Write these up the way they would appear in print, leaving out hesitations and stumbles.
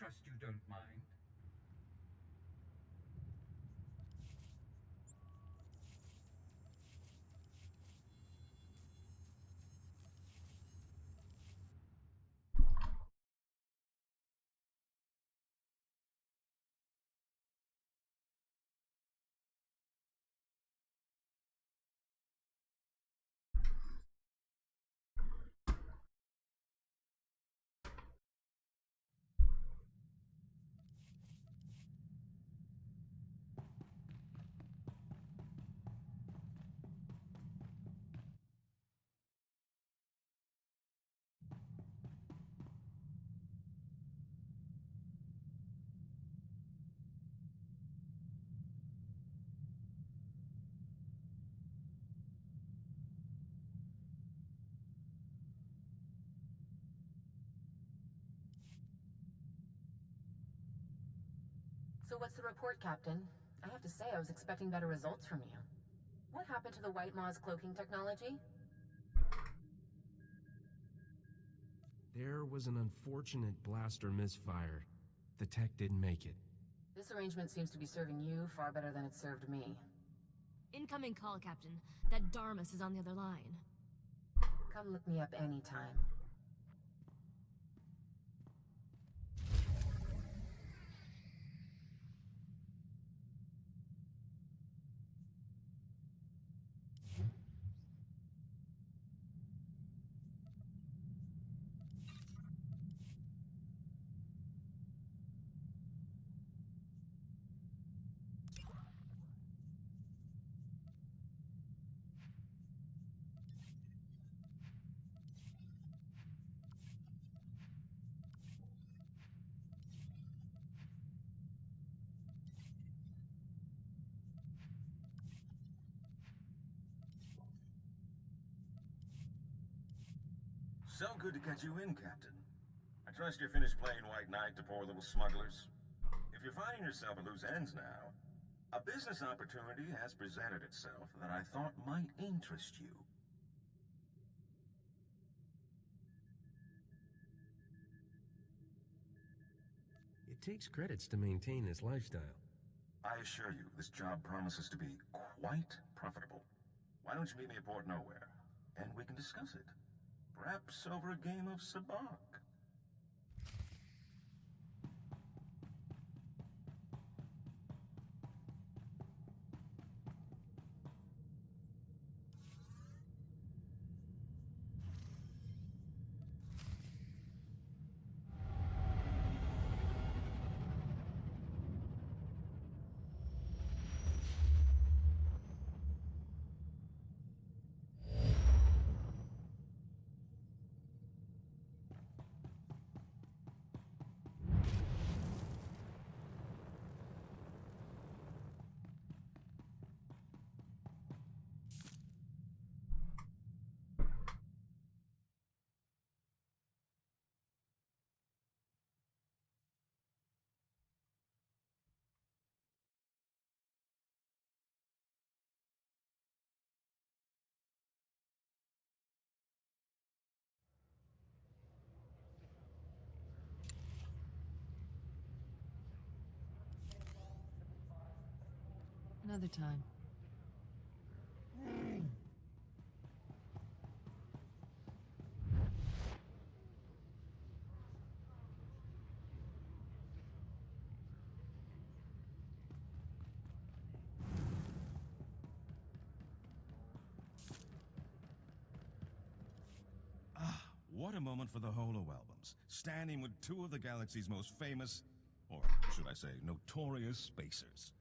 trust you don't mind. So what's the report, Captain? I have to say, I was expecting better results from you. What happened to the White Maw's cloaking technology? There was an unfortunate blaster misfire. The tech didn't make it. This arrangement seems to be serving you far better than it served me. Incoming call, Captain. That Darmus is on the other line. Come look me up anytime. So good to catch you in, Captain. I trust you're finished playing White Knight to poor little smugglers. If you're finding yourself at loose ends now, a business opportunity has presented itself that I thought might interest you. It takes credits to maintain this lifestyle. I assure you, this job promises to be quite profitable. Why don't you meet me at Port Nowhere, and we can discuss it? Perhaps over a game of sabacc. Another time. What a moment for the Holo albums, standing with two of the galaxy's most famous, or should I say, notorious spacers.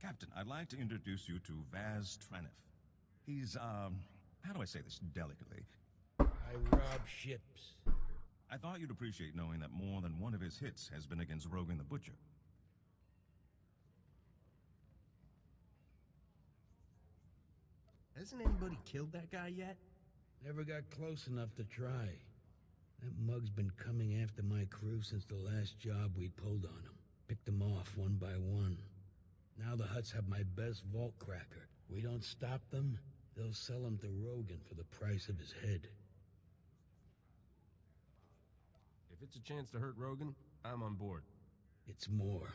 Captain, I'd like to introduce you to Vaz Traniff. He's, how do I say this delicately? I rob ships. I thought you'd appreciate knowing that more than one of his hits has been against Rogan the Butcher. Hasn't anybody killed that guy yet? Never got close enough to try. That mug's been coming after my crew since the last job we pulled on him. Picked them off one by one. Now the Hutts have my best vault cracker. We don't stop them, they'll sell him to Rogan for the price of his head. If it's a chance to hurt Rogan, I'm on board. It's more.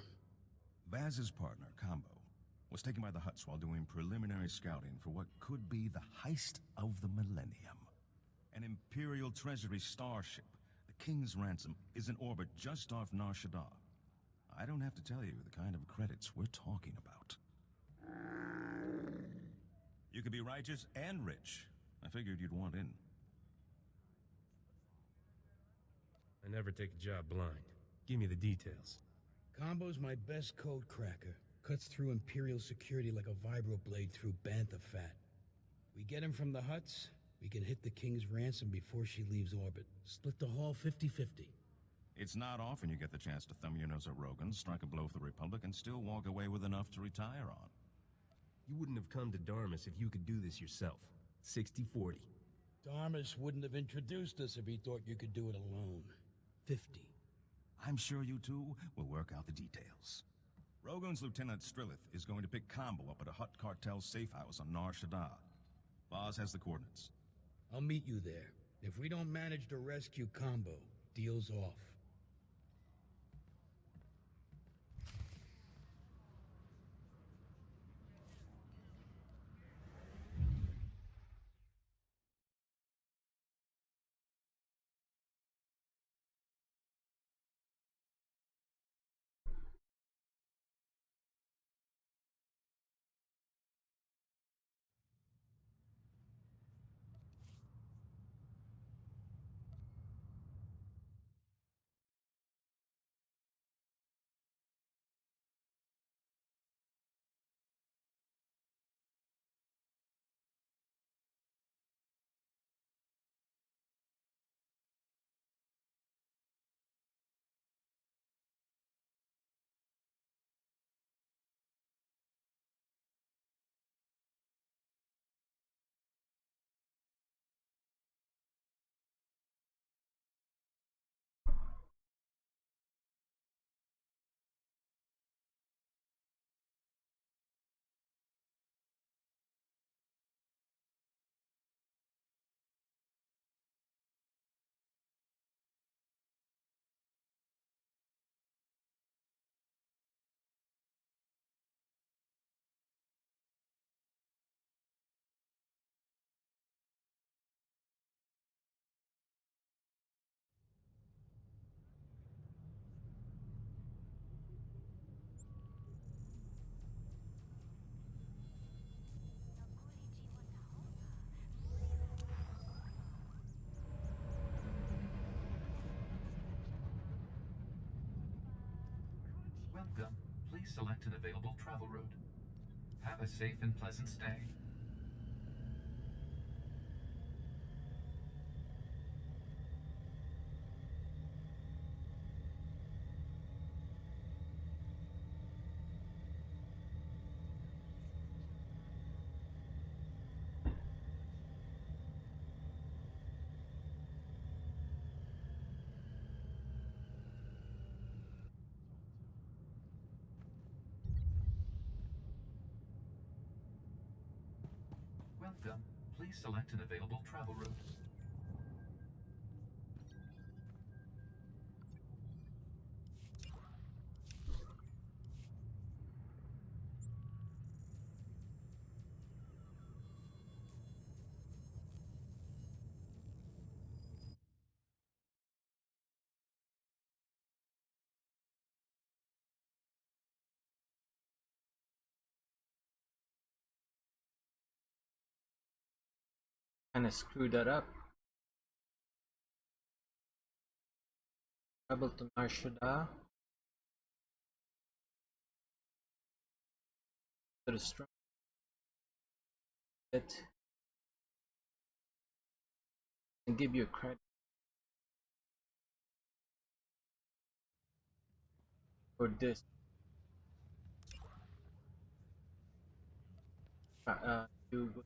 Vaz's partner, Combo, was taken by the Hutts while doing preliminary scouting for what could be the heist of the millennium. An Imperial Treasury starship, the King's Ransom, is in orbit just off Nar Shaddaa. I don't have to tell you the kind of credits we're talking about. You could be righteous and rich. I figured you'd want in. I never take a job blind. Give me the details. Combo's my best code cracker. Cuts through Imperial security like a vibroblade through bantha fat. We get him from the Hutts, we can hit the King's Ransom before she leaves orbit. Split the haul 50-50. It's not often you get the chance to thumb your nose at Rogan, strike a blow for the Republic, and still walk away with enough to retire on. You wouldn't have come to Darmus if you could do this yourself. 60-40. Darmus wouldn't have introduced us if he thought you could do it alone. 50. I'm sure you two will work out the details. Rogan's Lieutenant Strelith is going to pick Combo up at a Hutt cartel safe house on Nar Shaddaa. Vaz has the coordinates. I'll meet you there. If we don't manage to rescue Combo, deal's off. Welcome. Please select an available travel route. Have a safe and pleasant stay. Welcome. Please select an available travel route. Kinda screwed that up. Travel to Nar Shaddaa. To the strong it and give you a credit for this. You go.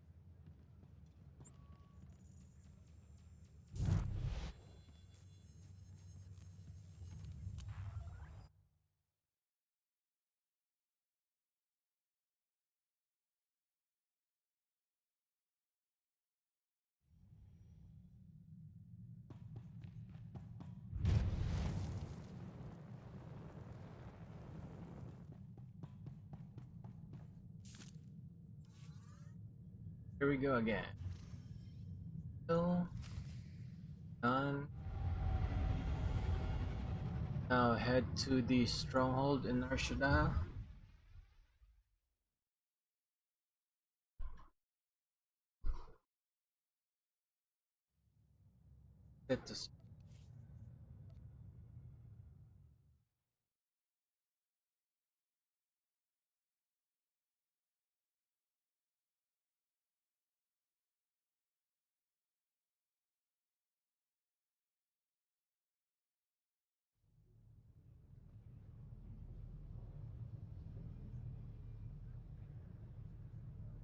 Here we go again. Still done. Now head to the stronghold in Arshada. Set to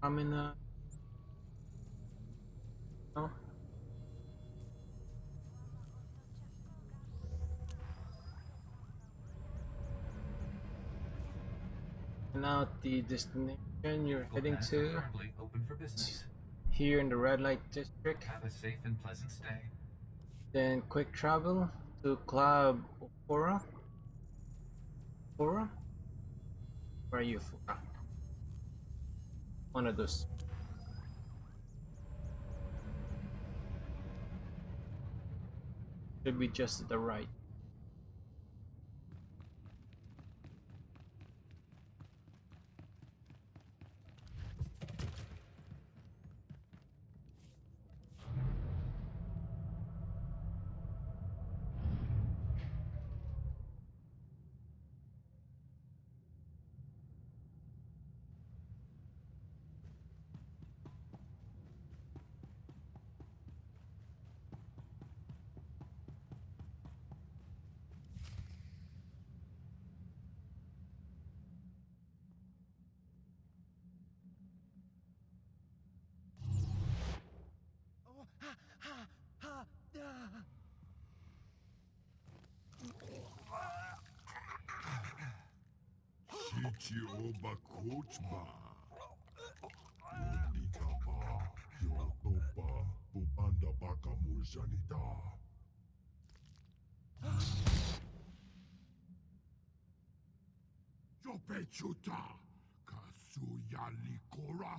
Amina. No? Now the destination you're heading Paths are to, currently open for business. here in the red light district. Have a safe and pleasant stay. Then quick travel to Club Fora. Fora? Where are you, Fora? One of those. Should be just to the right. Shichioba Kochba. Udikaba, Yotoba, Bubanda Baka Murjanita. Yopechuta, Kasuya Likora,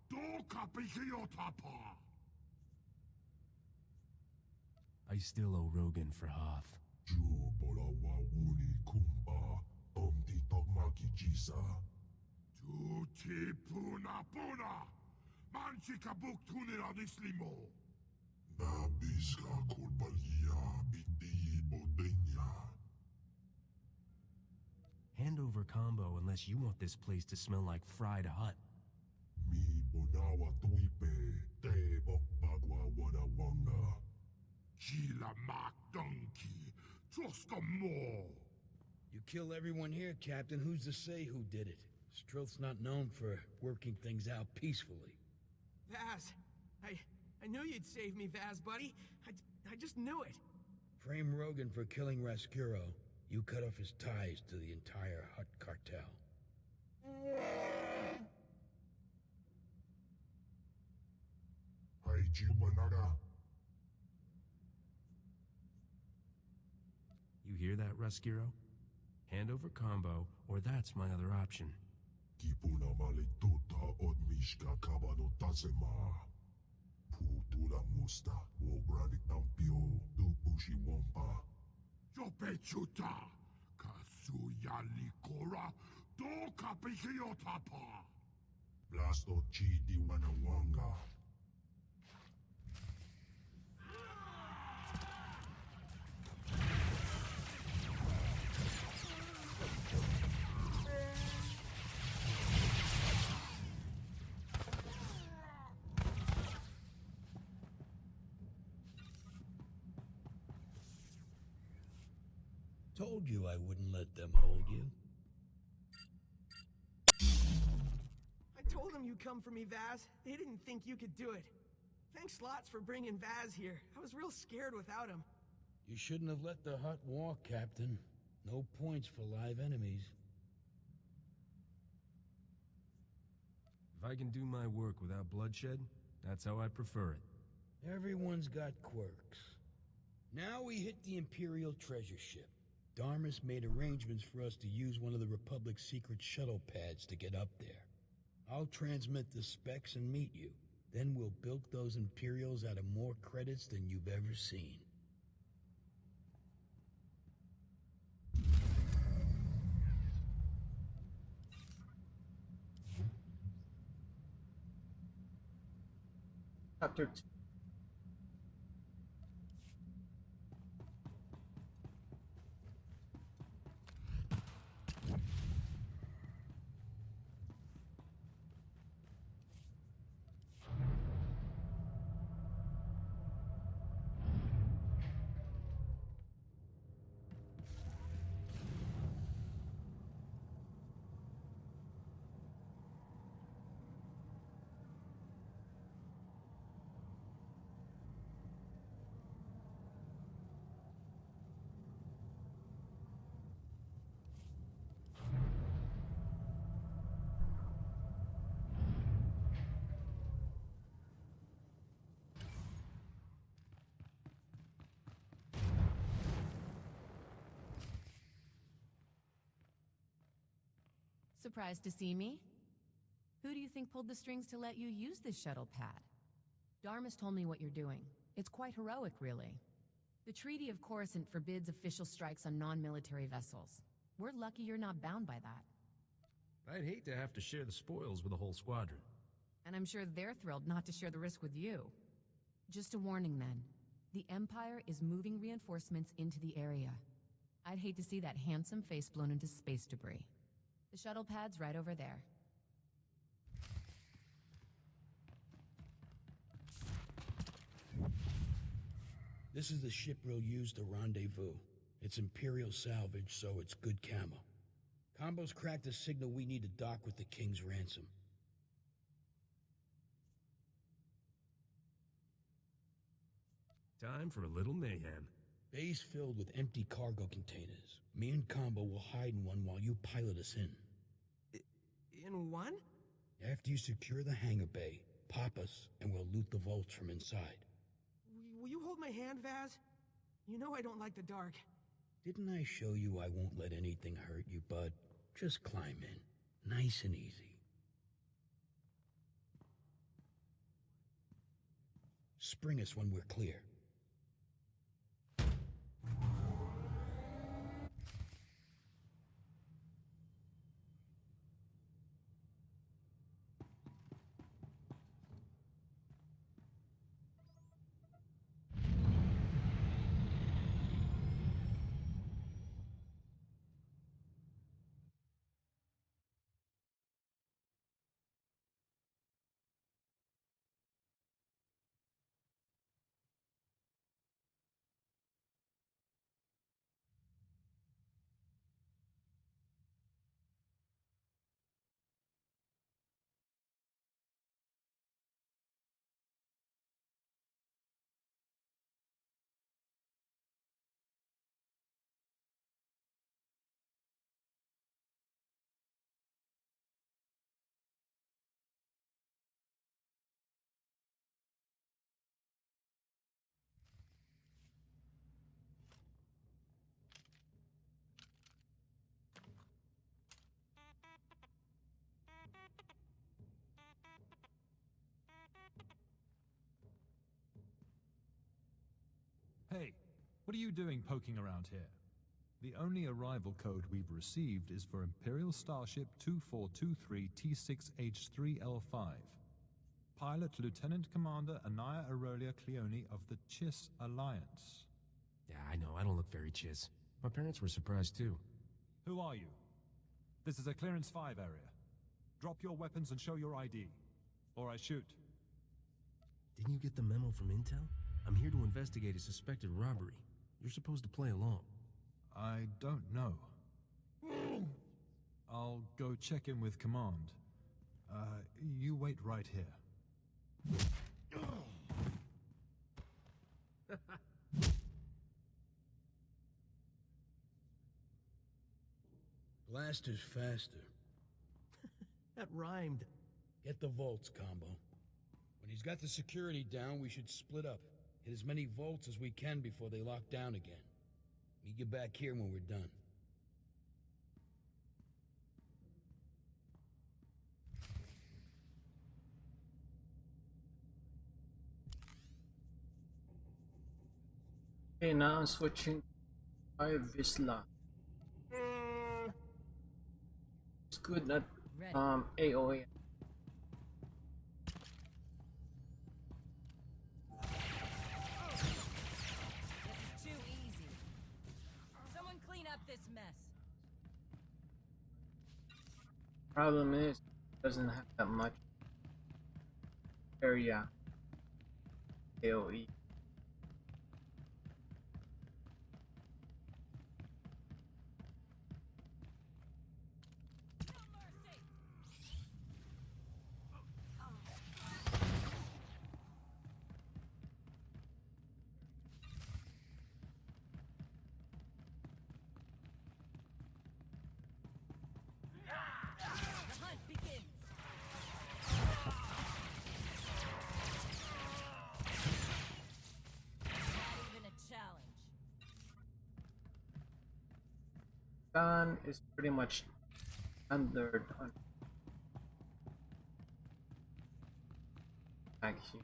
Doka Pikiotapa. I still owe Rogan for Hoth. Jubolawa Wuni Kumba, Omdi Togmaki Jisa. Tuti Puna Puna, Manchikabuk Tunira Dislimo. Nabiska Kolbalia, Biti Bodenya. Hand over combo unless you want this place to smell like fried hut. Mi Bonawa Tuipe, Te Bokbagwa Wadawanga. Kila Mak Donkey, Troska More. You kill everyone here, Captain. Who's to say who did it? Stroth's not known for working things out peacefully. Vaz, I knew you'd save me, Vaz, buddy. I just knew it. Frame Rogan for killing Rascuro. You cut off his ties to the entire Hut cartel. Haijibanaga. You hear that, Rescuro? Hand over combo, or that's my other option. Kipuna Malituta Odmishka Kabado Tasema. Putura Musta, Wograni Tampio, Dupushi Wompa. Yopechuta, Kasuya Likora, Doka Pikiotapa. Blasto Chidi Wanawanga. Told you I wouldn't let them hold you. I told them you'd come for me, Vaz. They didn't think you could do it. Thanks lots for bringing Vaz here. I was real scared without him. You shouldn't have let the hut walk, Captain. No points for live enemies. If I can do my work without bloodshed, that's how I prefer it. Everyone's got quirks. Now we hit the Imperial treasure ship. Darmus made arrangements for us to use one of the Republic's secret shuttle pads to get up there. I'll transmit the specs and meet you. Then we'll bilk those Imperials out of more credits than you've ever seen. Chapter 2. Surprised to see me? Who do you think pulled the strings to let you use this shuttle pad? Dharma's told me what you're doing. It's quite heroic, really. The Treaty of Coruscant forbids official strikes on non-military vessels. We're lucky you're not bound by that. I'd hate to have to share the spoils with the whole squadron. And I'm sure they're thrilled not to share the risk with you. Just a warning then. The Empire is moving reinforcements into the area. I'd hate to see that handsome face blown into space debris. The shuttle pad's right over there. This is the ship we'll use to rendezvous. It's Imperial salvage, so it's good camo. Combo's cracked the signal we need to dock with the King's ransom. Time for a little mayhem. Bay's filled with empty cargo containers. Me and Combo will hide in one while you pilot us in. In one? After you secure the hangar bay, pop us, and we'll loot the vaults from inside. Will you hold my hand, Vaz? You know I don't like the dark. Didn't I show you I won't let anything hurt you, bud? Just climb in. Nice and easy. Spring us when we're clear. Hey, what are you doing poking around here? The only arrival code we've received is for Imperial Starship 2423 T6H3L5. Pilot Lieutenant Commander Anaya Aurelia Cleone of the Chiss Alliance. Yeah, I know, I don't look very chiss. My parents were surprised too. Who are you? This is a Clearance 5 area. Drop your weapons and show your ID, or I shoot. Didn't you get the memo from Intel? I'm here to investigate a suspected robbery. You're supposed to play along. I don't know. I'll go check in with command. You wait right here. Blaster's faster. That rhymed. Get the vaults, Combo. When he's got the security down, we should split up. Hit as many vaults as we can before they lock down again. Meet you back here when we're done. Okay, now I'm switching to Visla. It's good at AOA. This is too easy. Someone clean up this mess. Problem is, it doesn't have that much area. AOE. The hunt begins. Not even a challenge. Gun is pretty much standard on action.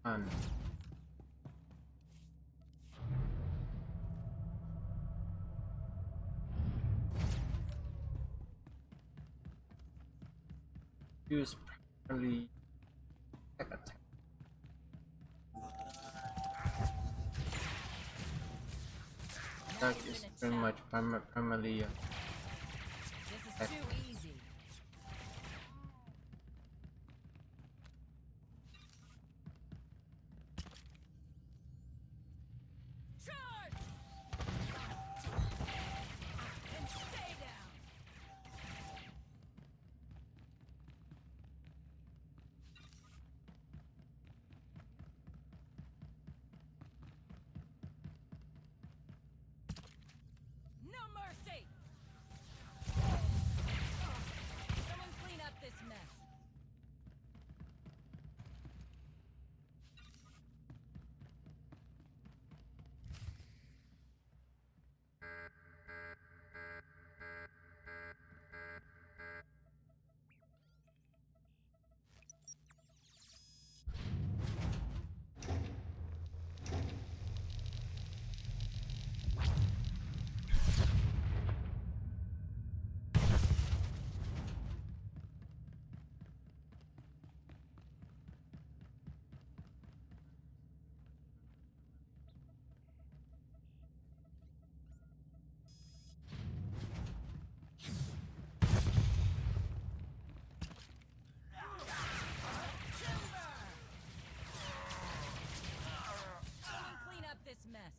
And use primarily attack. Attack is pretty much primarily This is too easy. Charge! And stay down. No mercy! Someone clean up this mess. Someone clean up this mess.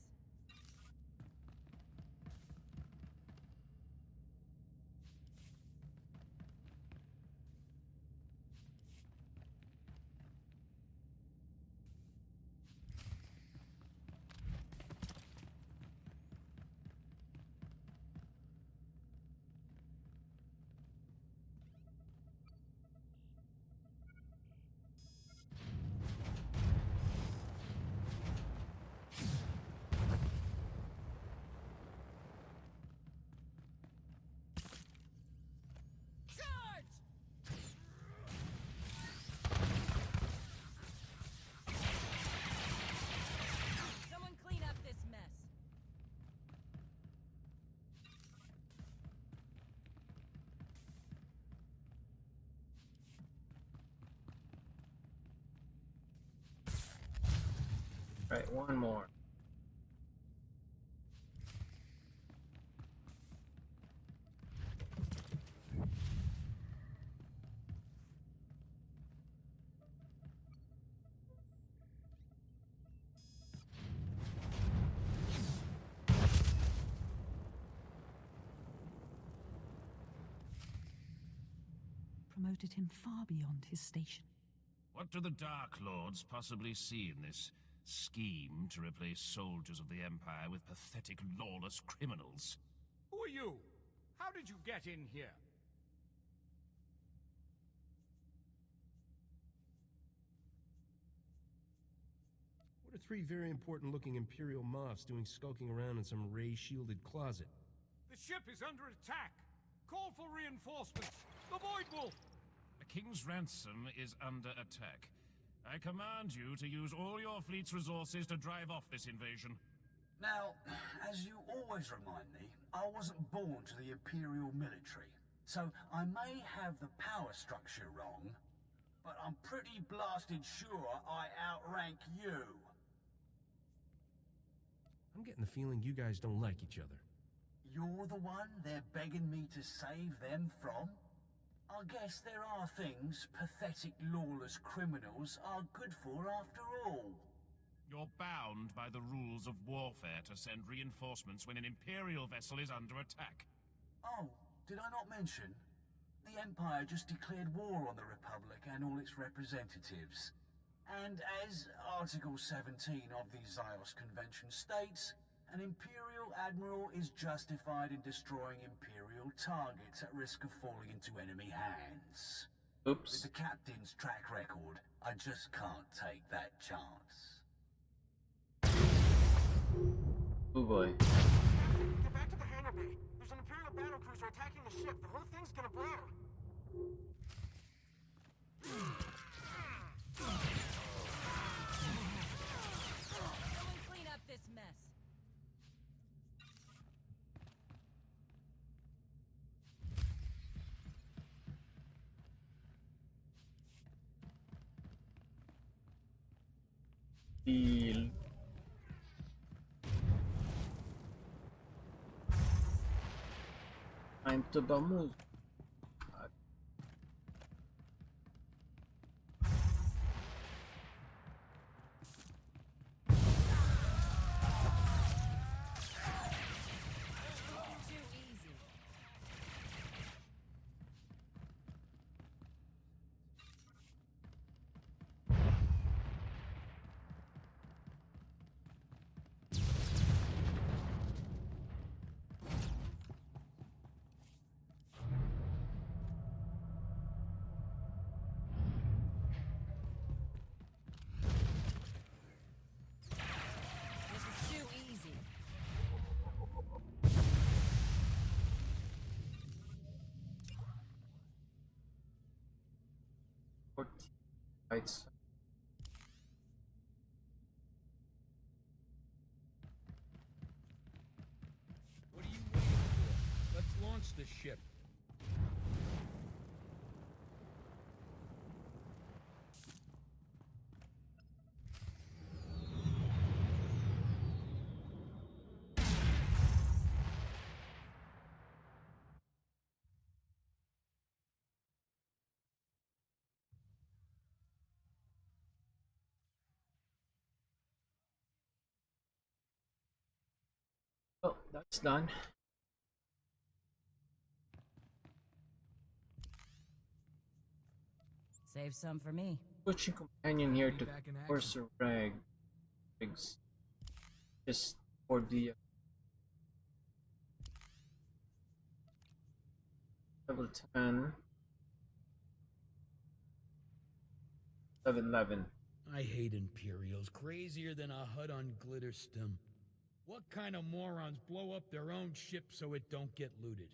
Charge! Someone clean up this mess. Right, one more. Promoted him far beyond his station. What do the Dark Lords possibly see in this scheme to replace soldiers of the Empire with pathetic, lawless criminals? Who are you? How did you get in here? What are three very important-looking Imperial moths doing skulking around in some ray-shielded closet? The ship is under attack. Call for reinforcements. The Void Wolf. I King's Ransom is under attack. I command you to use all your fleet's resources to drive off this invasion. Now, as you always remind me, I wasn't born to the Imperial military, so I may have the power structure wrong, but I'm pretty blasted sure I outrank you. I'm getting the feeling you guys don't like each other. You're the one they're begging me to save them from? I guess there are things pathetic, lawless criminals are good for after all. You're bound by the rules of warfare to send reinforcements when an Imperial vessel is under attack. Oh, did I not mention? The Empire just declared war on the Republic and all its representatives. And as Article 17 of the Zyos Convention states, an Imperial Admiral is justified in destroying Imperial targets at risk of falling into enemy hands. Oops. With the Captain's track record, I just can't take that chance. Oh boy. Get back to the hangar bay. There's an Imperial battlecruiser attacking the ship. The whole thing's gonna blow. Someone clean up this mess. Deal. Time to move. Right. What are you waiting for? Let's launch the ship. Oh, that's done. Save some for me. Switching companion here to Courser Rigs. Just for the level 10. Level 11. I hate Imperials. Crazier than a HUD on Glitterstim. What kind of morons blow up their own ship so it don't get looted?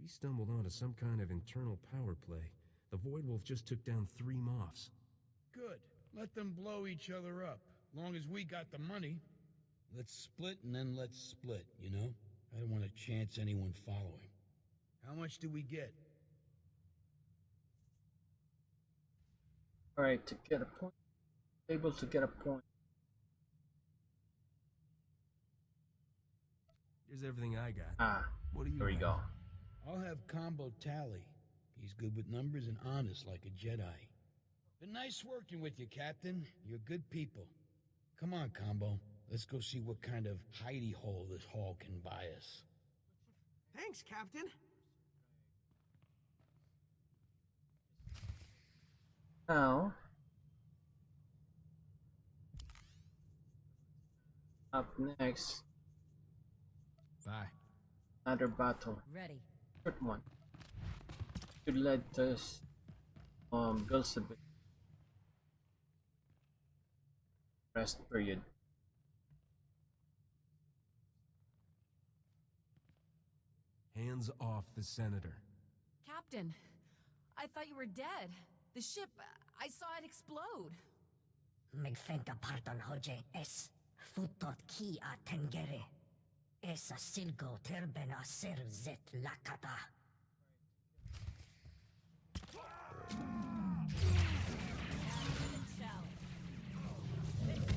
We stumbled onto some kind of internal power play. The Void Wolf just took down 3 Moffs. Good. Let them blow each other up. Long as we got the money. Let's split and then let's split, you know? I don't want to chance anyone following. How much do we get? Alright, to get a point. Able to get a point. Here's everything I got. Ah, what do you there we go. I'll have Combo Tally. He's good with numbers and honest like a Jedi. Been nice working with you, Captain. You're good people. Come on, Combo. Let's go see what kind of hidey hole this haul can buy us. Thanks, Captain. Now, up next, bye. Another battle. Ready. Short one. Should lead us Gunslinger. Rest period. Hands off the Senator. Captain, I thought you were dead. The ship, I saw it explode. Megfenta parton hoje es futot ki a tengere. Es a silgo terben a ser zet lakata.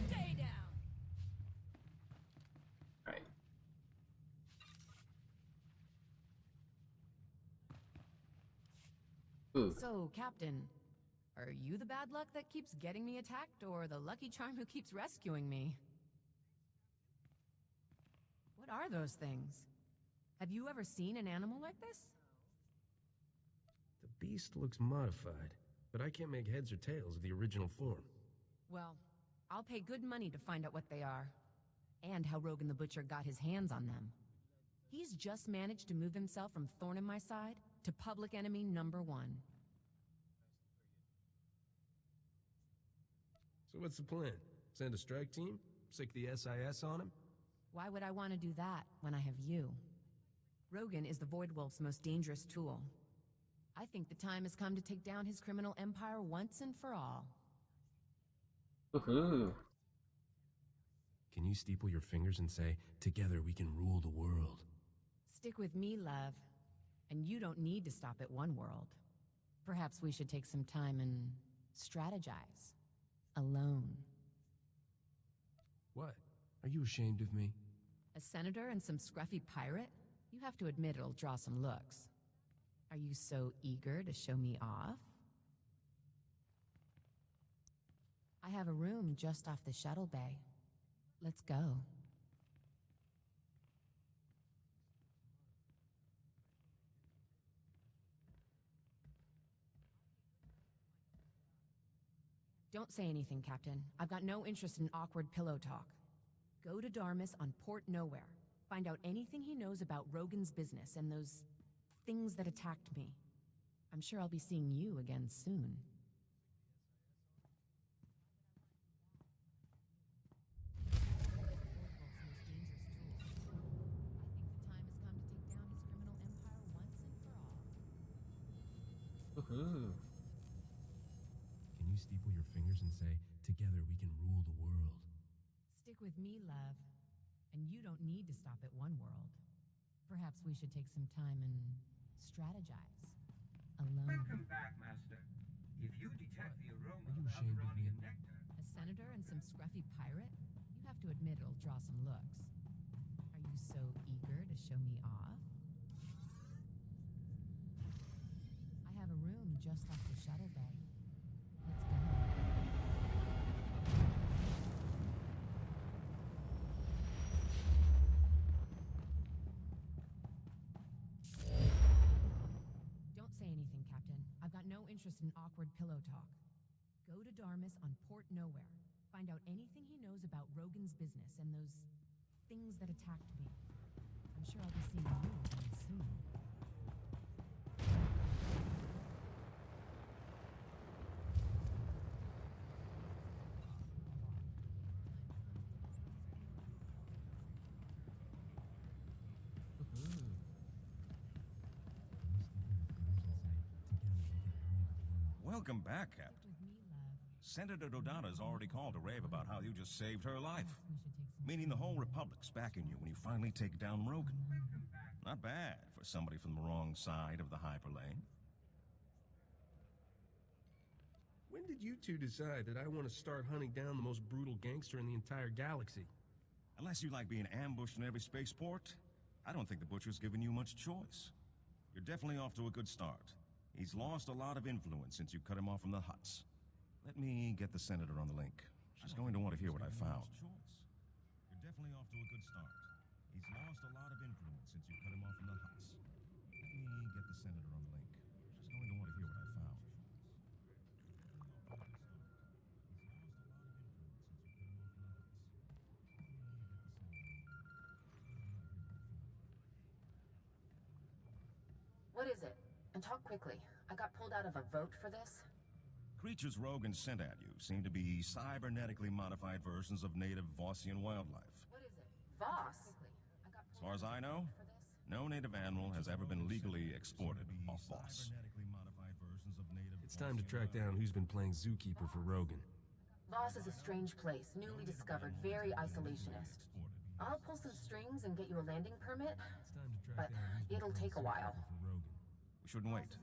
Stay down. Right. Ooh. So, Captain, are you the bad luck that keeps getting me attacked, or the lucky charm who keeps rescuing me? What are those things? Have you ever seen an animal like this? The beast looks modified, but I can't make heads or tails of the original form. Well, I'll pay good money to find out what they are, and how Rogan the Butcher got his hands on them. He's just managed to move himself from thorn in my side to public enemy number 1. So what's the plan? Send a strike team? Sick the SIS on him? Why would I want to do that when I have you? Rogan is the Void Wolf's most dangerous tool. I think the time has come to take down his criminal empire once and for all. Woohoo. Can you steeple your fingers and say, "Together we can rule the world"? Stick with me, love. And you don't need to stop at one world. Perhaps we should take some time and strategize. Alone. What? Are you ashamed of me? A senator and some scruffy pirate? You have to admit it'll draw some looks. Are you so eager to show me off? I have a room just off the shuttle bay. Let's go. Don't say anything, Captain. I've got no interest in awkward pillow talk. Go to Darmus on Port Nowhere. Find out anything he knows about Rogan's business and those things that attacked me. I'm sure I'll be seeing you again soon. Woohoo. Can you steeple your fingers and say, "Together we can rule the world"? Stick with me, love. And you don't need to stop at one world. Perhaps we should take some time and strategize. Alone. Welcome back, Master. If you detect the aroma Are you of ashamed of me? Aberonian nectar... A senator and some scruffy pirate? You have to admit it'll draw some looks. Are you so eager to show me off? I have a room just off the shuttle bay. Let's go. Don't say anything, Captain. I've got no interest in awkward pillow talk. Go to Darmus on Port Nowhere. Find out anything he knows about Rogan's business and those things that attacked me. I'm sure I'll be seeing you again soon. Welcome back, Captain. Senator Dodata's already called to rave about how you just saved her life. Meaning the whole Republic's backing you when you finally take down Rogan. Not bad for somebody from the wrong side of the hyperlane. When did you two decide that I want to start hunting down the most brutal gangster in the entire galaxy? Unless you like being ambushed in every spaceport, I don't think the Butcher's given you much choice. You're definitely off to a good start. He's lost a lot of influence since you cut him off from the Huts. Let me get the Senator on the link. She's going to want to hear what I found. You're definitely off to a good start. He's lost a lot of influence since you cut him off from the Huts. Let me get the Senator on the link. She's going to want to hear what I found. What is it? And talk quickly. I got pulled out of a vote for this. Creatures Rogan sent at you seem to be cybernetically modified versions of native Vossian wildlife. What is it? Voss? As far as I know, No native animal has ever been legally exported off Boss. It's time to track down who's been playing zookeeper for Rogan. Voss is a strange place, newly discovered, very isolationist. I'll pull some strings and get you a landing permit, but it'll take a while. We shouldn't wait.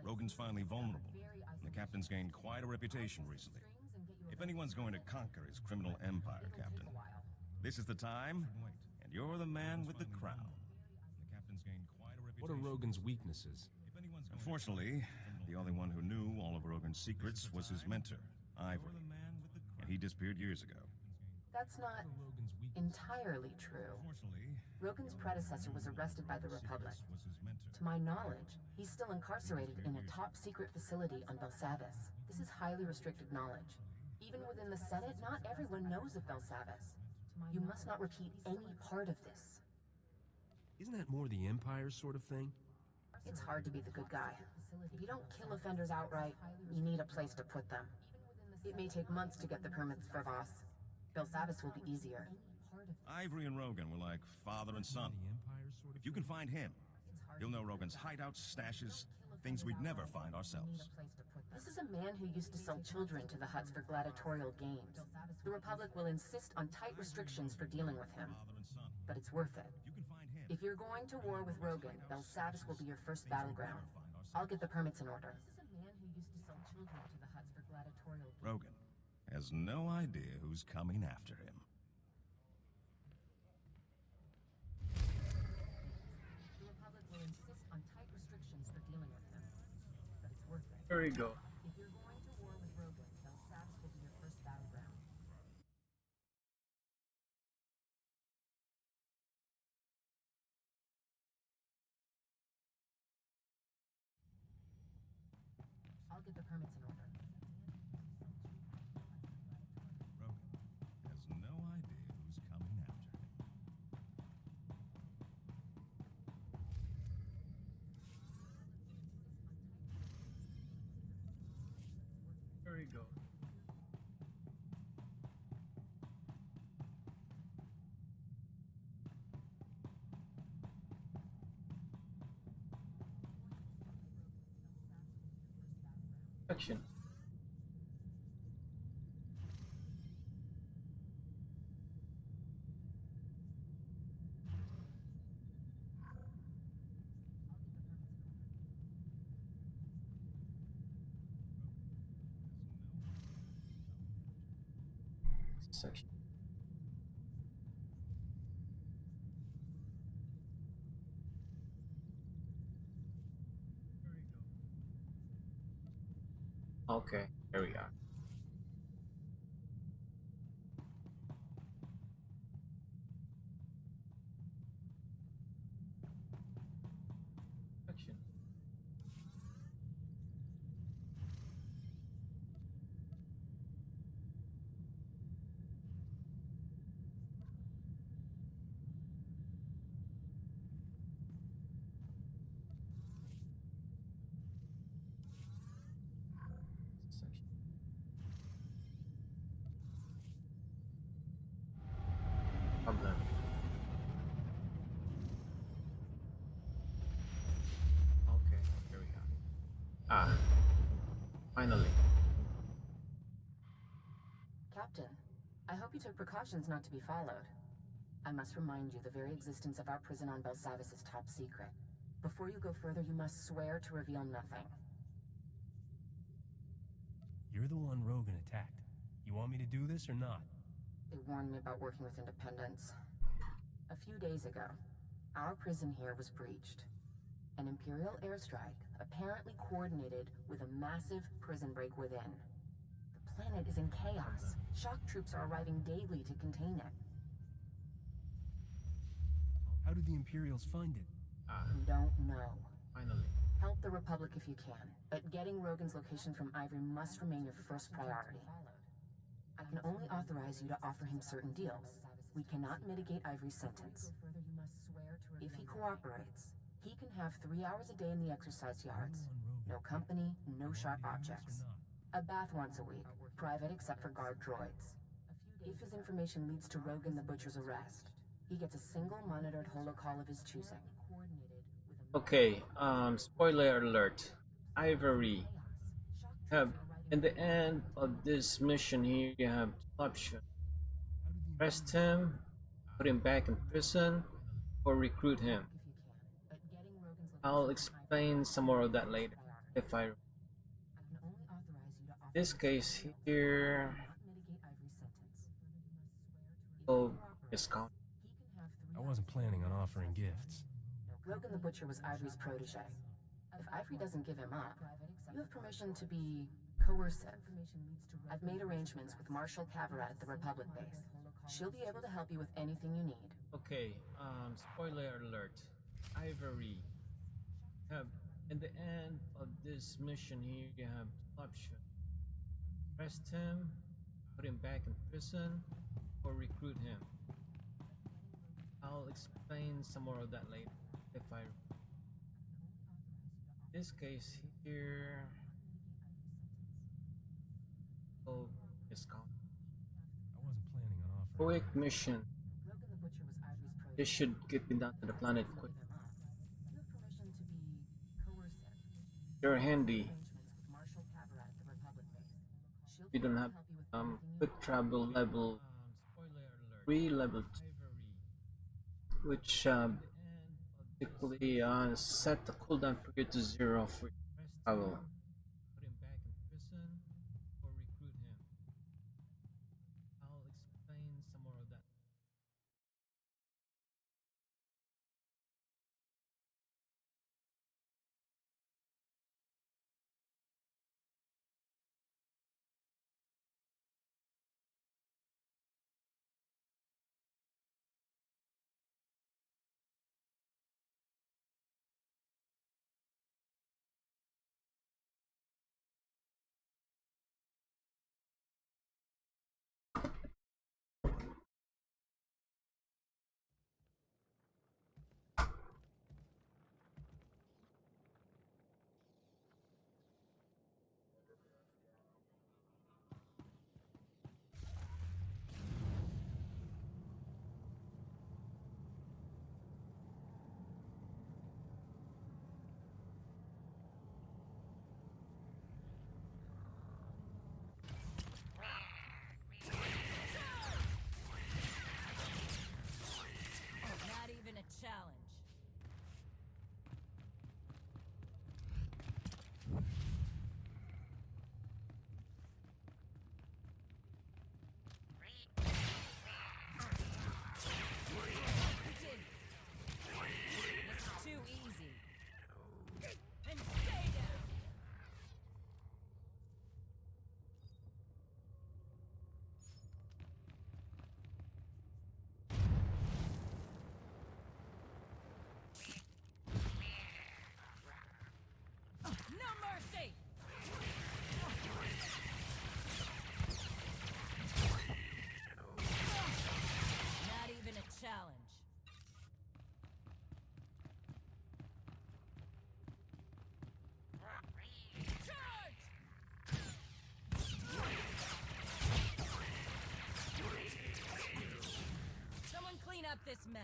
Rogan's finally vulnerable, and the captain's gained quite a reputation recently. If anyone's going to conquer his criminal empire, Captain, this is the time, and you're the man with the crown. What are Rogan's weaknesses? Unfortunately, the only one who knew all of Rogan's secrets was his mentor, Ivory, and he disappeared years ago. That's not entirely true. Rogan's predecessor was arrested by the Republic. To my knowledge, he's still incarcerated in a top-secret facility on Belsavis. This is highly restricted knowledge. Even within the Senate, not everyone knows of Belsavis. You must not repeat any part of this. Isn't that more the Empire sort of thing? It's hard to be the good guy. If you don't kill offenders outright, you need a place to put them. It may take months to get the permits for Voss. Belsavis will be easier. Ivory and Rogan were like father and son. If you can find him, you'll know Rogan's hideouts, stashes, things we'd never find ourselves. This is a man who used to sell children to the Hutts for gladiatorial games. The Republic will insist on tight restrictions for dealing with him. But it's worth it. If you're going to war with Rogan, Belsavis will be your first battleground. I'll get the permits in order. This is a man who used to sell children to the Hutts for gladiatorial games. Rogan has no idea who's coming after him. The Republic will insist on tight restrictions for dealing with him. But it's worth it. There we go. If you're going to war with Rogan, Belsavis will be your first battleground. I'll get the permits in order. Rogan has no idea who's coming after him. There we go. Action. Section. Okay, here we are. Action. Problem. Okay, here we are. Ah, finally. Captain, I hope you took precautions not to be followed. I must remind you the very existence of our prison on Belsavis is top secret. Before you go further, you must swear to reveal nothing. You're the one Rogan attacked. You want me to do this or not? They warned me about working with independents. A few days ago, our prison here was breached. An Imperial airstrike, apparently coordinated with a massive prison break within. The planet is in chaos. Shock troops are arriving daily to contain it. How did the Imperials find it? We don't know. Finally. Help the Republic if you can, but getting Rogan's location from Ivory must remain your first priority. I can only authorize you to offer him certain deals. We cannot mitigate Ivory's sentence. If he cooperates, he can have 3 hours a day in the exercise yards. No company, no sharp objects. A bath once a week, private except for guard droids. If his information leads to Rogan the Butcher's arrest, he gets a single monitored holocall of his choosing. Okay, spoiler alert. Ivory. Have in the end of this mission here you have two options. Arrest him, put him back in prison, or recruit him. I'll explain some more of that later if I this case here oh discount. I wasn't planning on offering gifts. Logan the Butcher was Ivory's protege. If Ivory doesn't give him up, you have permission to be coercive. I've made arrangements with Marshal Cavarat at the Republic base. She'll be able to help you with anything you need. Okay, spoiler alert. Ivory. Have in the end of this mission here you have two options. Arrest him, put him back in prison, or recruit him. I'll explain some more of that later if I this case here oh discount. I wasn't planning on offering Quick gifts. mission. This should get me down to the planet quick. You're handy. We don't have quick travel level 3, level 2, which basically set the cooldown period to 0 for travel. Not even a challenge. This is too easy. And stay down. No mercy! Not even a challenge. Charge! Someone clean up this mess.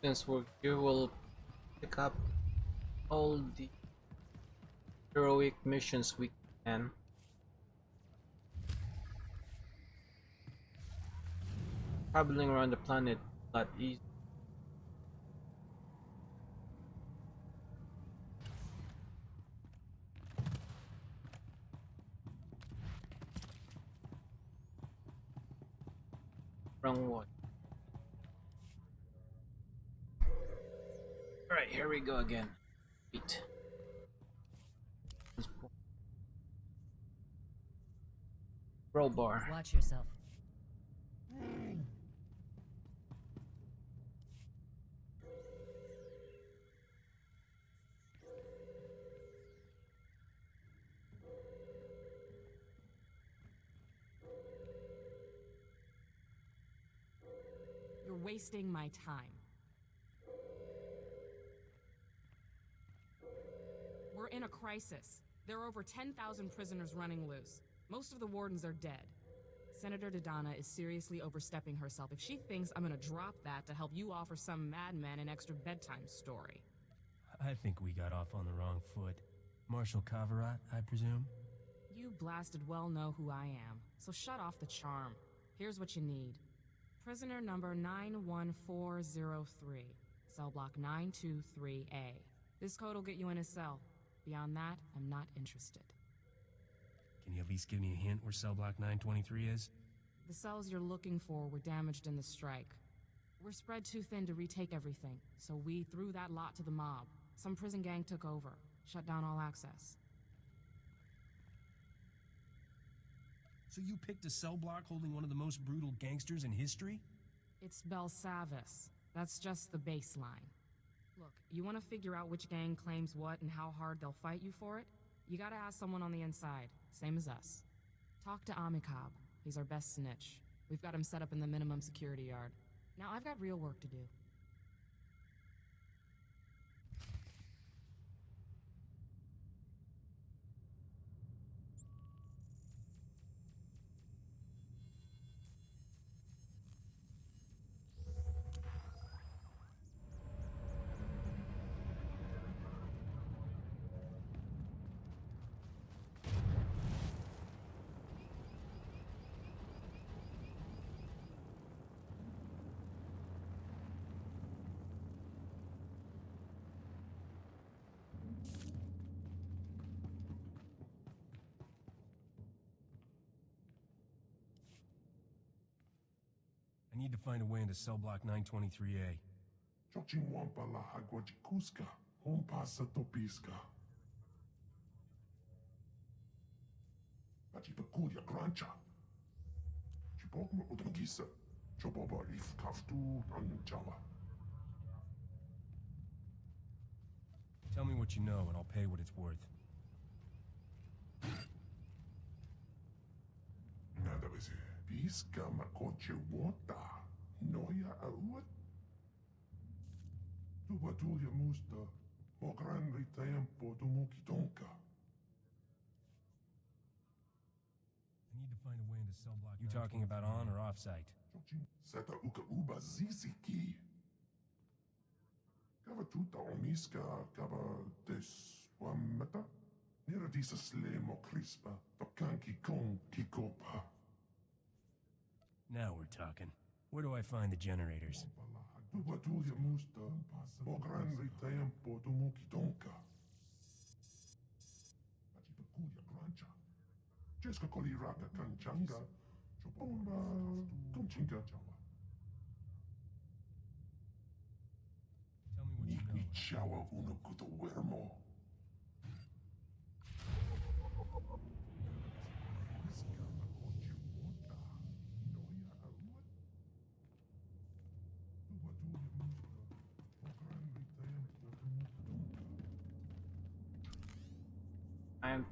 Since we're here, we'll pick up all the heroic missions we can. Traveling around the planet a lot easy. Wrong one. Alright, here we go again. Beat. Roll bar. Watch yourself. You're wasting my time. We're in a crisis. There are over 10,000 prisoners running loose. Most of the wardens are dead. Senator Dodonna is seriously overstepping herself if she thinks I'm gonna drop that to help you offer some madman an extra bedtime story. I think we got off on the wrong foot. Marshal Kavarat, I presume? You blasted well know who I am, so shut off the charm. Here's what you need. Prisoner number 91403, cell block 923A. This code will get you in a cell. Beyond that, I'm not interested. Can you at least give me a hint where cell block 923 is? The cells you're looking for were damaged in the strike. We're spread too thin to retake everything, so we threw that lot to the mob. Some prison gang took over, shut down all access. So you picked a cell block holding one of the most brutal gangsters in history? It's Belsavis. That's just the baseline. Look, you want to figure out which gang claims what and how hard they'll fight you for it? You gotta ask someone on the inside, same as us. Talk to Amikab. He's our best snitch. We've got him set up in the minimum security yard. Now I've got real work to do. I need to find a way into cell block 923A. Chochinwampa la Haguachikuska, Hompasa Topiska. Pachipakuria Grancha. Chipokma Utangisa, Choboba If Kaftu Anjawa. Tell me what you know and I'll pay what it's worth. Nada vese. Pisca macoche wota. Noya auat. Tubatulia musta. Mo grande tempo do mukitonka. I need to find a way into cell block. You talking about on or off site? Seta uka uba ziziki. Kava tuta omiska kava des wamata. Nera disa slemo crispa. Tokanki kon kikopa. Now we're talking. Where do I find the generators? Tubatulia musta. Mo grande tempo do mukitonka. Pachipakulia grancha. Jeska koliraka kanchanga. Chopomba kunchinga. Tell me what you know. Nikni chawa unakuto wermo. I'm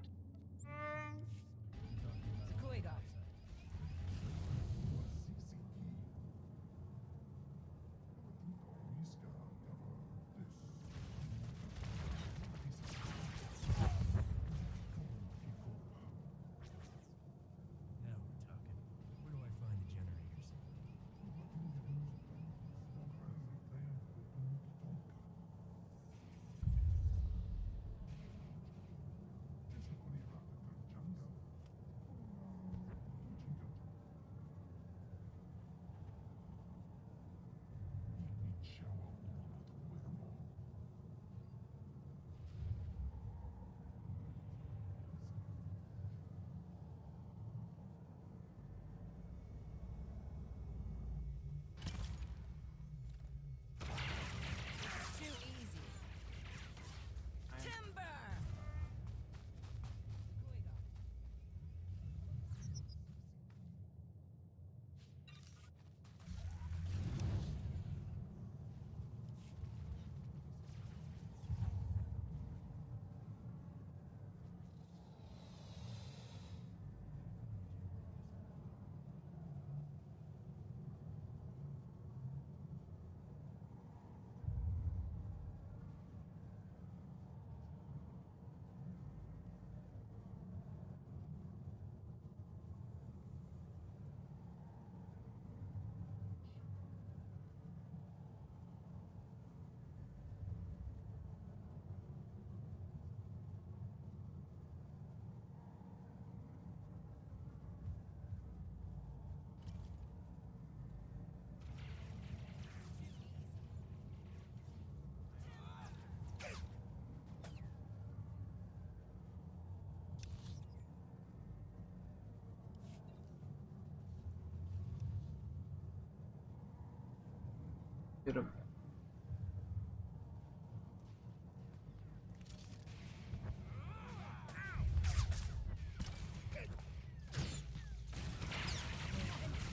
Get up.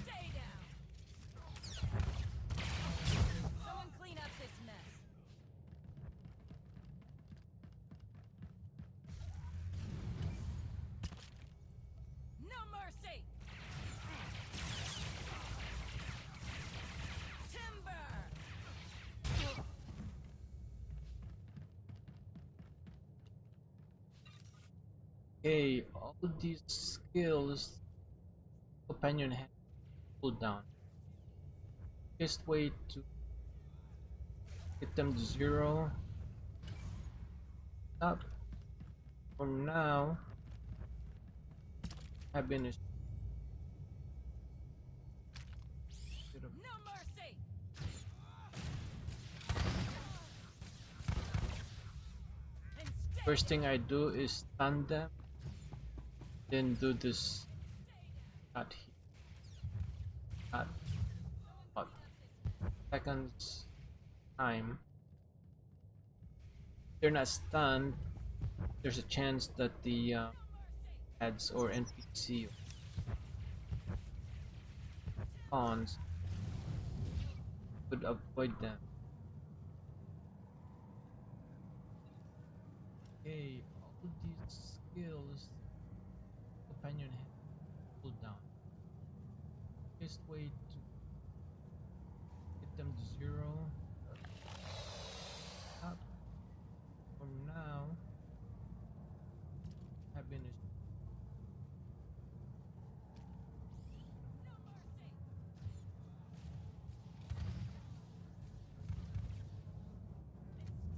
Stay down. Someone clean up this mess. No mercy. Timber. Okay, all these skills companion has pulled down. Just wait to get them to 0. Up. From now, have been a No mercy. first thing I do is stun them, then do this at what seconds time. If they're not stunned, there's a chance that the ads or NPC pawns could avoid them. Okay, all of these skills companion has pulled down. Just wait to get them to 0. Up. From now, have been a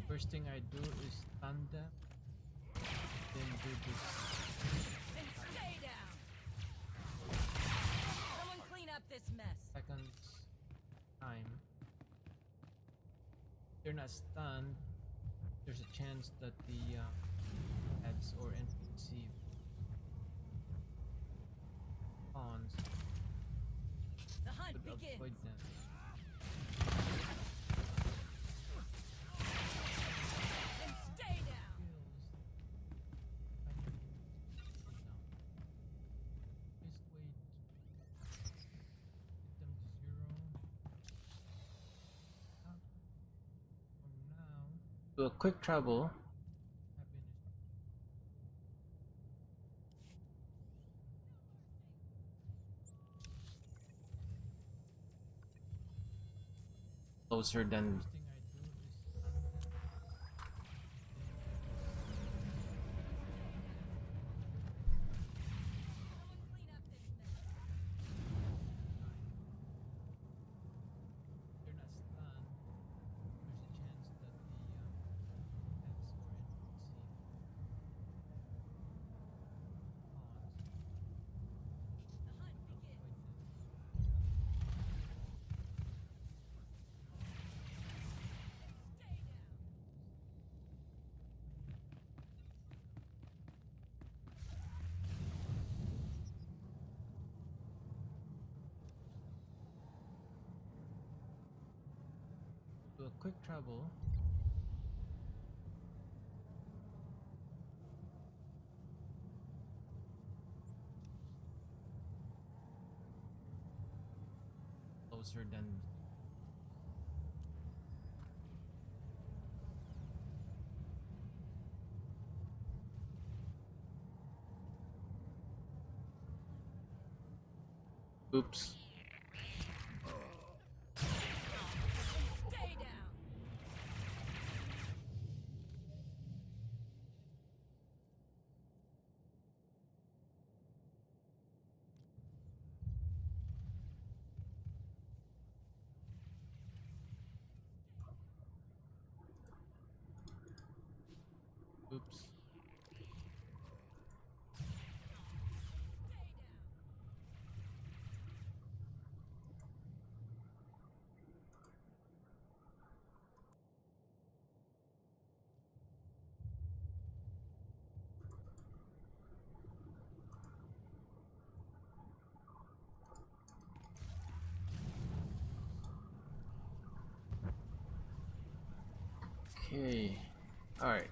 first thing I do is stun them, then do this. And stay down. Someone clean up this mess. Seconds time. If they're not stunned, there's a chance that the ads or NPC pawns The hunt could begins. avoid them. And stay down. Just wait. Get them to 0. Up. From now, do a quick travel. Closer than do a quick travel. Closer than oops. Stay down. Oops. Okay. Alright.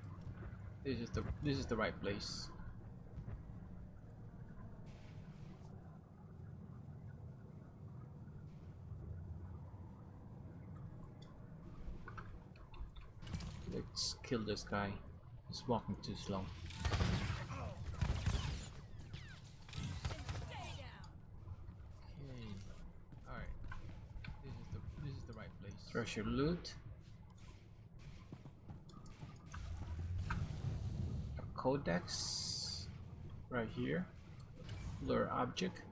This is the right place. Let's kill this guy. He's walking too slow. Okay. Alright. This is the right place. Treasure loot. A codex right here. Lure object.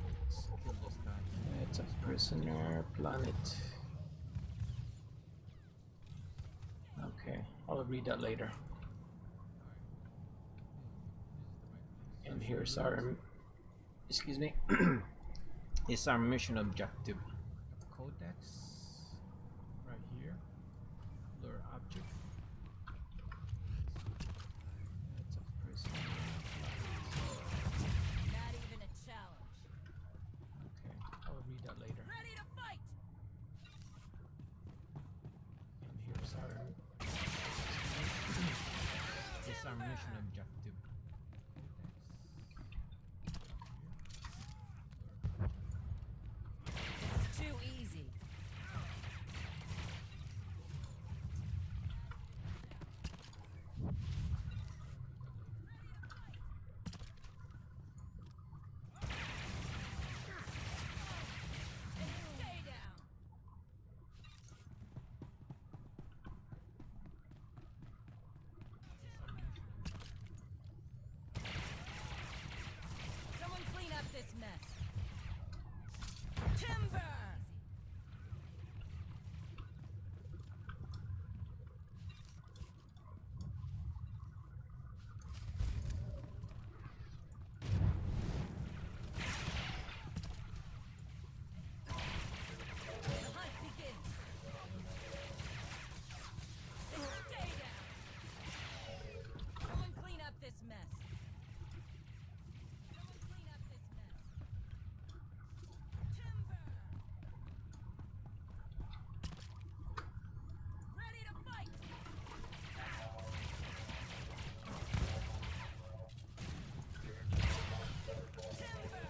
Let's kill this guy. It's a prisoner planet. Okay, I'll read that later. And here's our, excuse me, it's our mission objective. Codex, right here, lure object. It's a prisoner. Not even a challenge. Okay, I'll read that later. Ready to fight! And here's our, it's our mission objective. This is too easy. Stay down. Someone clean up this mess. Timber! The hunt begins. Stay down. Someone clean up this mess. Someone clean up this mess. Timber! Ready to fight! Timber!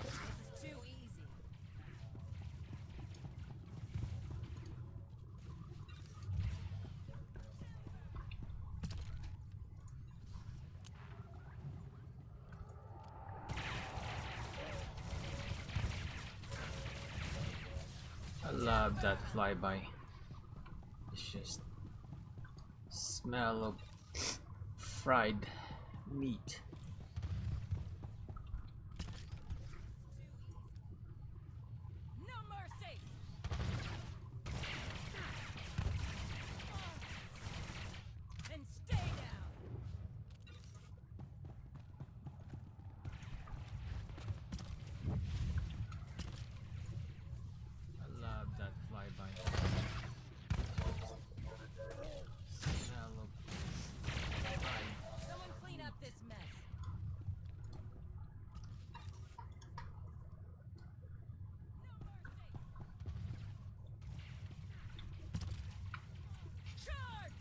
This is too easy. I love that flyby. It's just smell of fried meat. No mercy! And stay down! I love that flyby. Smell of fried. Someone clean up this mess. Charge!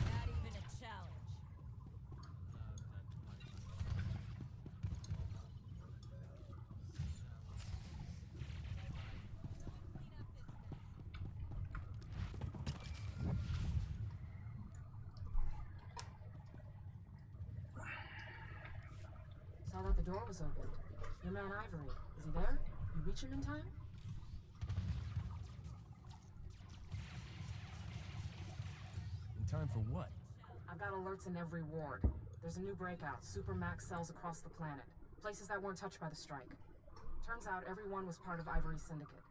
Not even a challenge. Saw that the door was opened. Your man Ivory, is he there? You reach him in time? In time for what? I've got alerts in every ward. There's a new breakout, supermax cells across the planet. Places that weren't touched by the strike. Turns out everyone was part of Ivory's syndicate.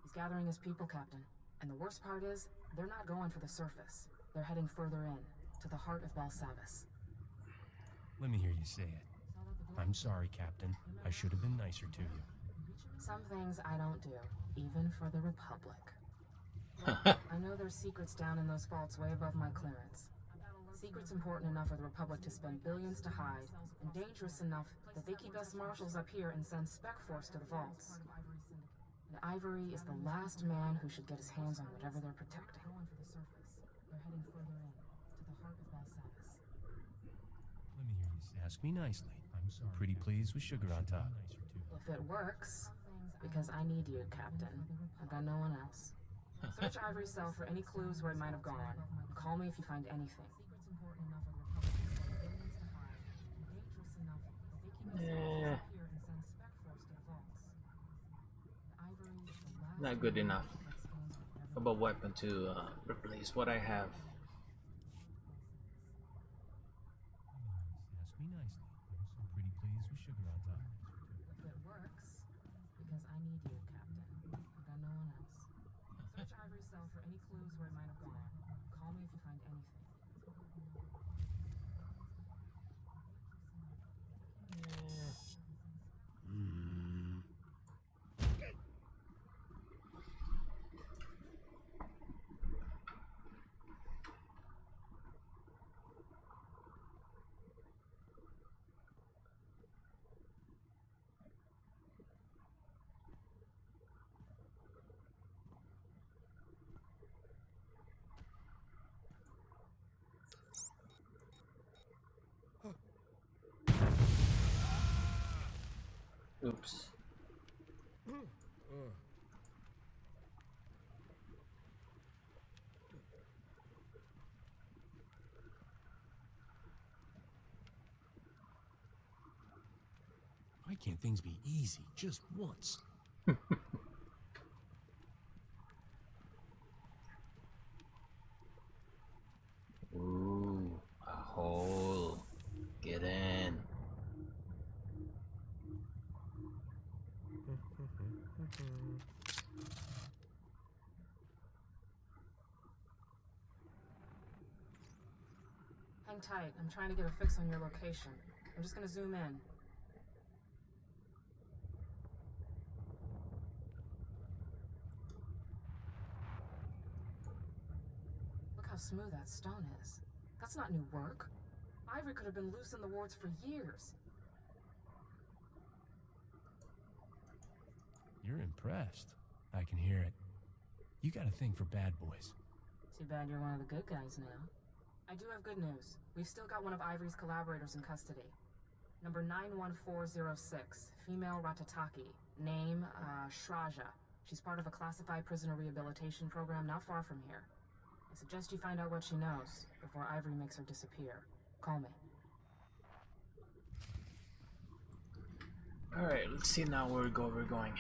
He's gathering his people, Captain. And the worst part is, they're not going for the surface. They're heading further in, to the heart of Balsavis. Let me hear you say it. I'm sorry, Captain. I should have been nicer to you. Some things I don't do, even for the Republic. I know there's secrets down in those vaults way above my clearance. Secrets important enough for the Republic to spend billions to hide, and dangerous enough that they keep us marshals up here and send Spec Force to the vaults. And Ivory is the last man who should get his hands on whatever they're protecting. They're heading further in, to the heart of Balsavis. Let me hear you say. Ask me nicely. I'm sorry. Pretty please with sugar on top. If it works, because I need you, Captain. I've got no one else. Search Ivory's cell for any clues where he might have gone. Call me if you find anything. Not good enough of a weapon to replace what I have. Ask me nicely. I'm so pretty please with sugar on top. If it works, because I need you, Captain. I've got no one else. Search Ivory's cell for any clues where he might have gone. Call me if you find anything. Oops. Why can't things be easy just once? Ooh, a hole. Get in. Hang tight. I'm trying to get a fix on your location. I'm just gonna zoom in. Look how smooth that stone is. That's not new work. Ivory could have been loose in the wards for years. You're impressed. I can hear it. You got a thing for bad boys. Too bad you're one of the good guys now. I do have good news. We've still got one of Ivory's collaborators in custody. Number 91406, female Ratataki. Name, Shraja. She's part of a classified prisoner rehabilitation program not far from here. I suggest you find out what she knows before Ivory makes her disappear. Call me. Alright, let's see now where we're going.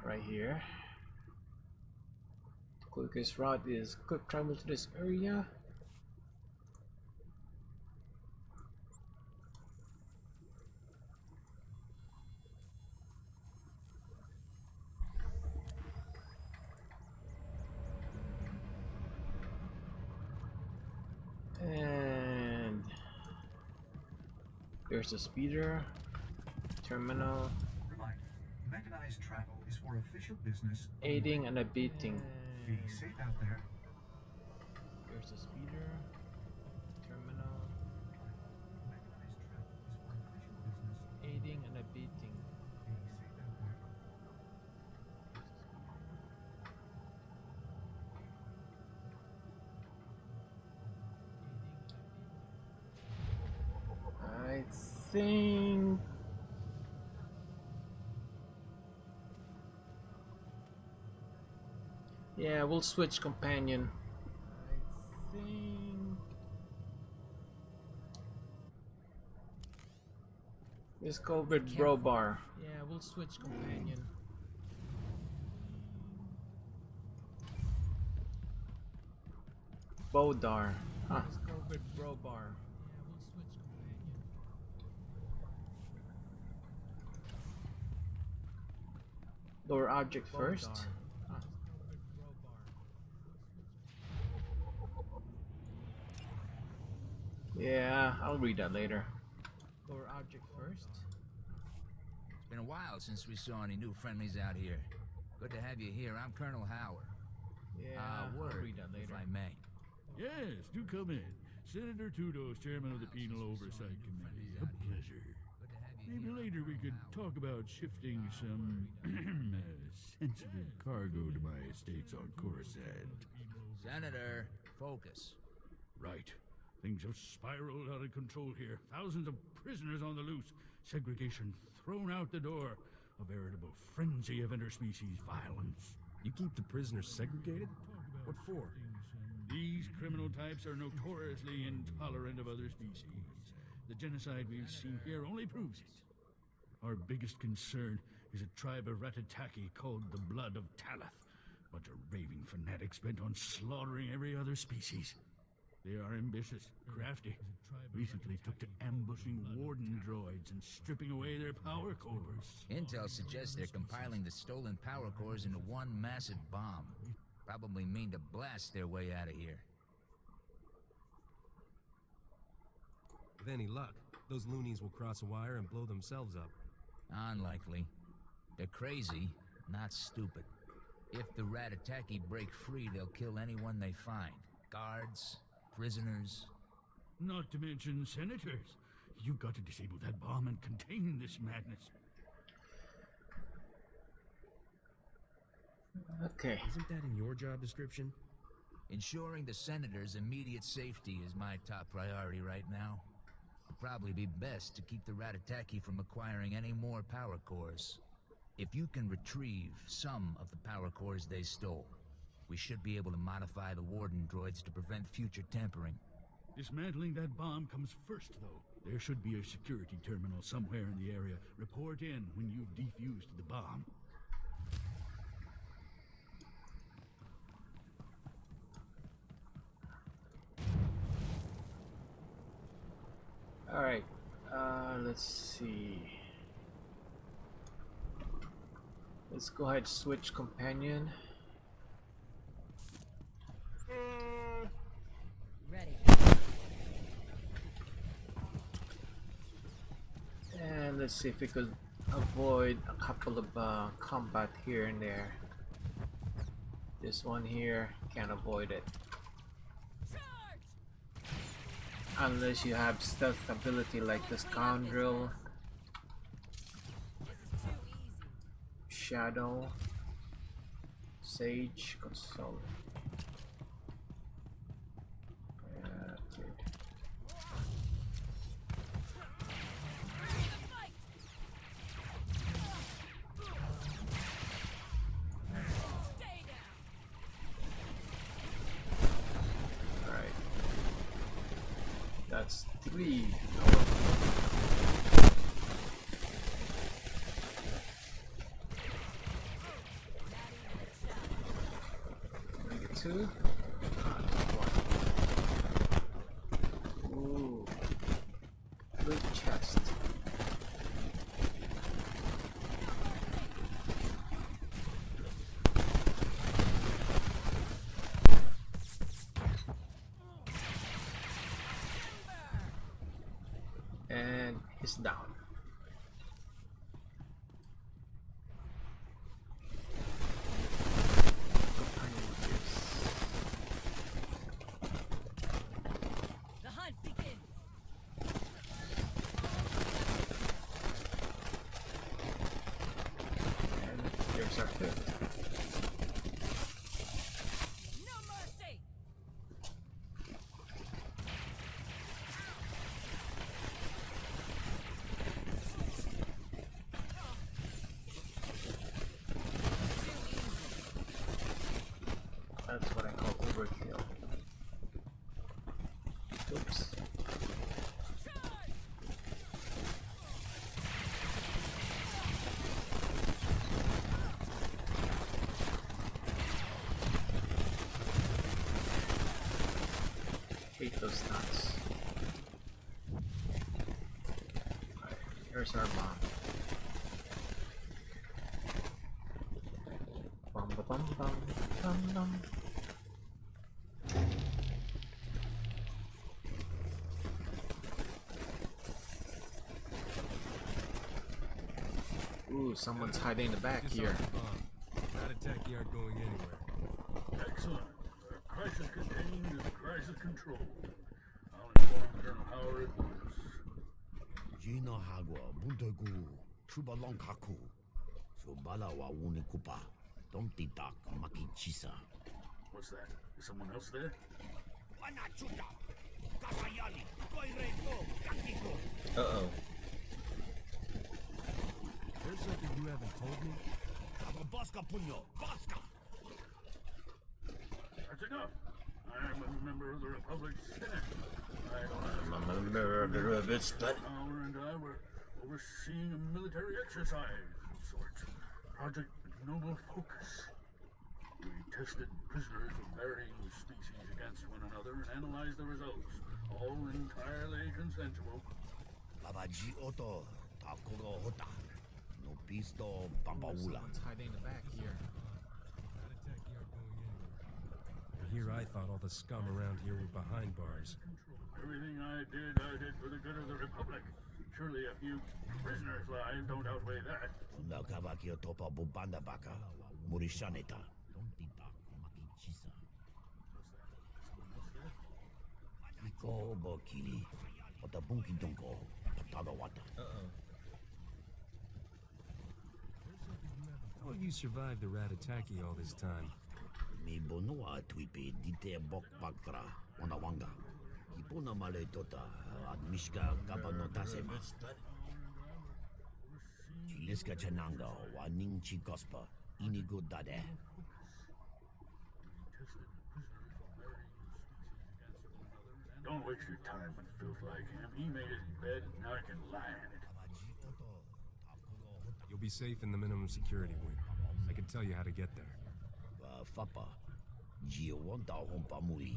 Right here. The quickest route is quick travel to this area. And there's the speeder terminal. Reminder, mechanized travel is for official business. Aiding and abetting. Be safe out there. There's the speeder terminal. Mechanized travel is for official business. Aiding and abetting. Be safe out there. I think yeah, we'll switch companion. I think let's go with Brobar. Yeah, we'll switch companion. Bodar. Huh. Let's go with Brobar. Lower object first. Huh. Yeah, I'll read that later. Or object first. It's been a while since we saw any new friendlies out here. Good to have you here. I'm Colonel Howard. Yeah, word, I'll read that later. if I may. Yes, do come in. Senator Tudos, chairman of the Penal Oversight Committee. A pleasure. Maybe later we could talk about shifting some sensitive cargo to my estates on Coruscant. Senator, focus. Right. Things have spiraled out of control here. Thousands of prisoners on the loose. Segregation thrown out the door. A veritable frenzy of interspecies violence. You keep the prisoners segregated? What for? These criminal types are notoriously intolerant of other species. The genocide we've seen here only proves it. Our biggest concern is a tribe of Ratataki called the Blood of Talath. Bunch of raving fanatics bent on slaughtering every other species. They are ambitious, crafty. Recently took to ambushing warden droids and stripping away their power cores. Intel suggests they're compiling the stolen power cores into one massive bomb. Probably mean to blast their way out of here. With any luck, those loonies will cross a wire and blow themselves up. Unlikely. They're crazy, not stupid. If the Ratataki break free, they'll kill anyone they find. Guards, prisoners. Not to mention senators. You've got to disable that bomb and contain this madness. Okay. Isn't that in your job description? Ensuring the senators' immediate safety is my top priority right now. It'd probably be best to keep the Ratataki from acquiring any more power cores. If you can retrieve some of the power cores they stole, we should be able to modify the warden droids to prevent future tampering. Dismantling that bomb comes first, though. There should be a security terminal somewhere in the area. Report in when you've defused the bomb. Alright, let's see. Let's go ahead and switch companion. Ready. And let's see if we could avoid a couple of combat here and there. This one here, can't avoid it. Unless you have stealth ability like the Scoundrel, Shadow, Sage, Console. That's 3. Two. Ooh. Good chest. And he's down. The hunt begins. And there's our fifth. No mercy. That's what I call overkill. Oops. Hate those stunts. Alright, here's our bomb. Bum ba bum bum bum bum. someone's hiding in the back here. Rat-a-tacky aren't going anywhere. Excellent. Crisis contained is crisis control. I'll inform Colonel Howard at once. Gino Hagwa, Buntogu, Chubalong Kaku, Subalawa Unikupa, Domtitak Makichisa. What's that? Is someone else there? Uh-oh. There's something you haven't told me? That's enough. I am a member of the Republic's Senate. I'm a member of the Rabbits, but Howard and I were overseeing a military exercise of sorts. Project Noble Focus. We tested prisoners of varying species against one another and analyzed the results. All entirely consensual. Babaji Oto, Takuro Hota, no pisto Bambaula. someone's hiding in the back here. Here I thought all the scum around here were behind bars. Everything I did for the good of the Republic. Surely a few prisoners' lives don't outweigh that. Unda Kavakio Topa Bubanda Baka, Murishaneta. Iko Bokili, Otabunki Dunko, Patagawata. How have you survived the rat-a-tacky all this time? Mi bonua twipe dite bok bakra onawanga. Kipona male tota admishka kabanotase mas. Chiliska chananga waning chikospa inigo dade. Don't waste your time with filth like him. He made his bed, and now he can lie in it. You'll be safe in the minimum security wing. I can tell you how to get there. Fapa, Giowanta Hompamuli,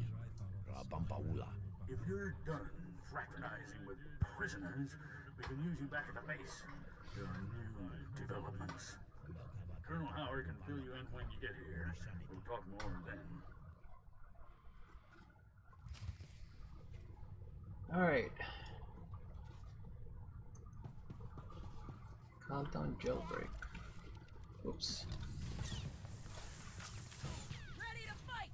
Rabampaula. If you're done fraternizing with prisoners, we can use you back at the base. There are new developments. Colonel Howard can fill you in when you get here. We'll talk more then. Alright. Countdown jailbreak. Oops. Ready to fight.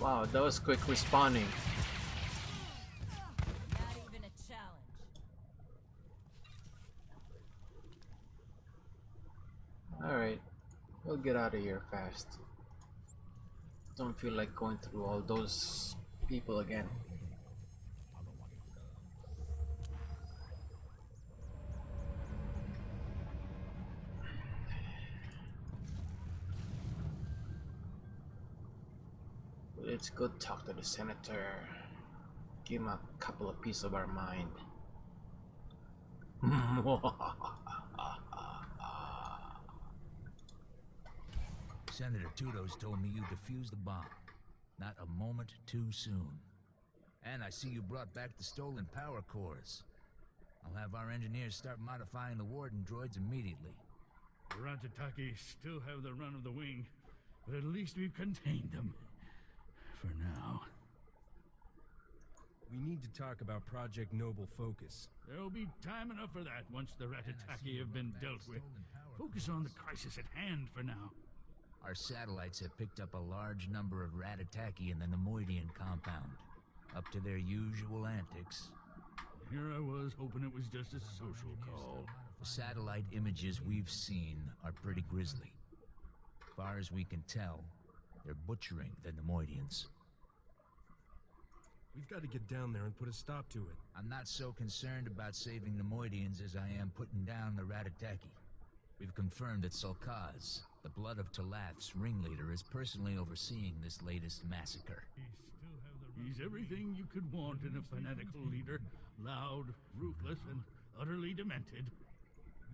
Wow, that was quick responding. Not even a challenge. Alright. We'll get out of here fast. Don't feel like going through all those people again. Let's go talk to the senator. Give him a couple of pieces of our mind. Senator Tudos told me you defused the bomb. Not a moment too soon. And I see you brought back the stolen power cores. I'll have our engineers start modifying the warden droids immediately. The Ratataki still have the run of the wing, but at least we've contained them. For now. We need to talk about Project Noble Focus. There'll be time enough for that once the Ratataki have been dealt with. Focus on the crisis at hand for now. Our satellites have picked up a large number of Ratataki in the Nemoidian compound. Up to their usual antics. Here I was, hoping it was just a social call. The satellite images we've seen are pretty grisly. Far as we can tell, they're butchering the Nemoidians. We've got to get down there and put a stop to it. I'm not so concerned about saving Nemoidians as I am putting down the Ratataki. We've confirmed that Sulkaz, the Blood of Talath's ringleader, is personally overseeing this latest massacre. He's everything you could want in a fanatical leader. Loud, ruthless, and utterly demented.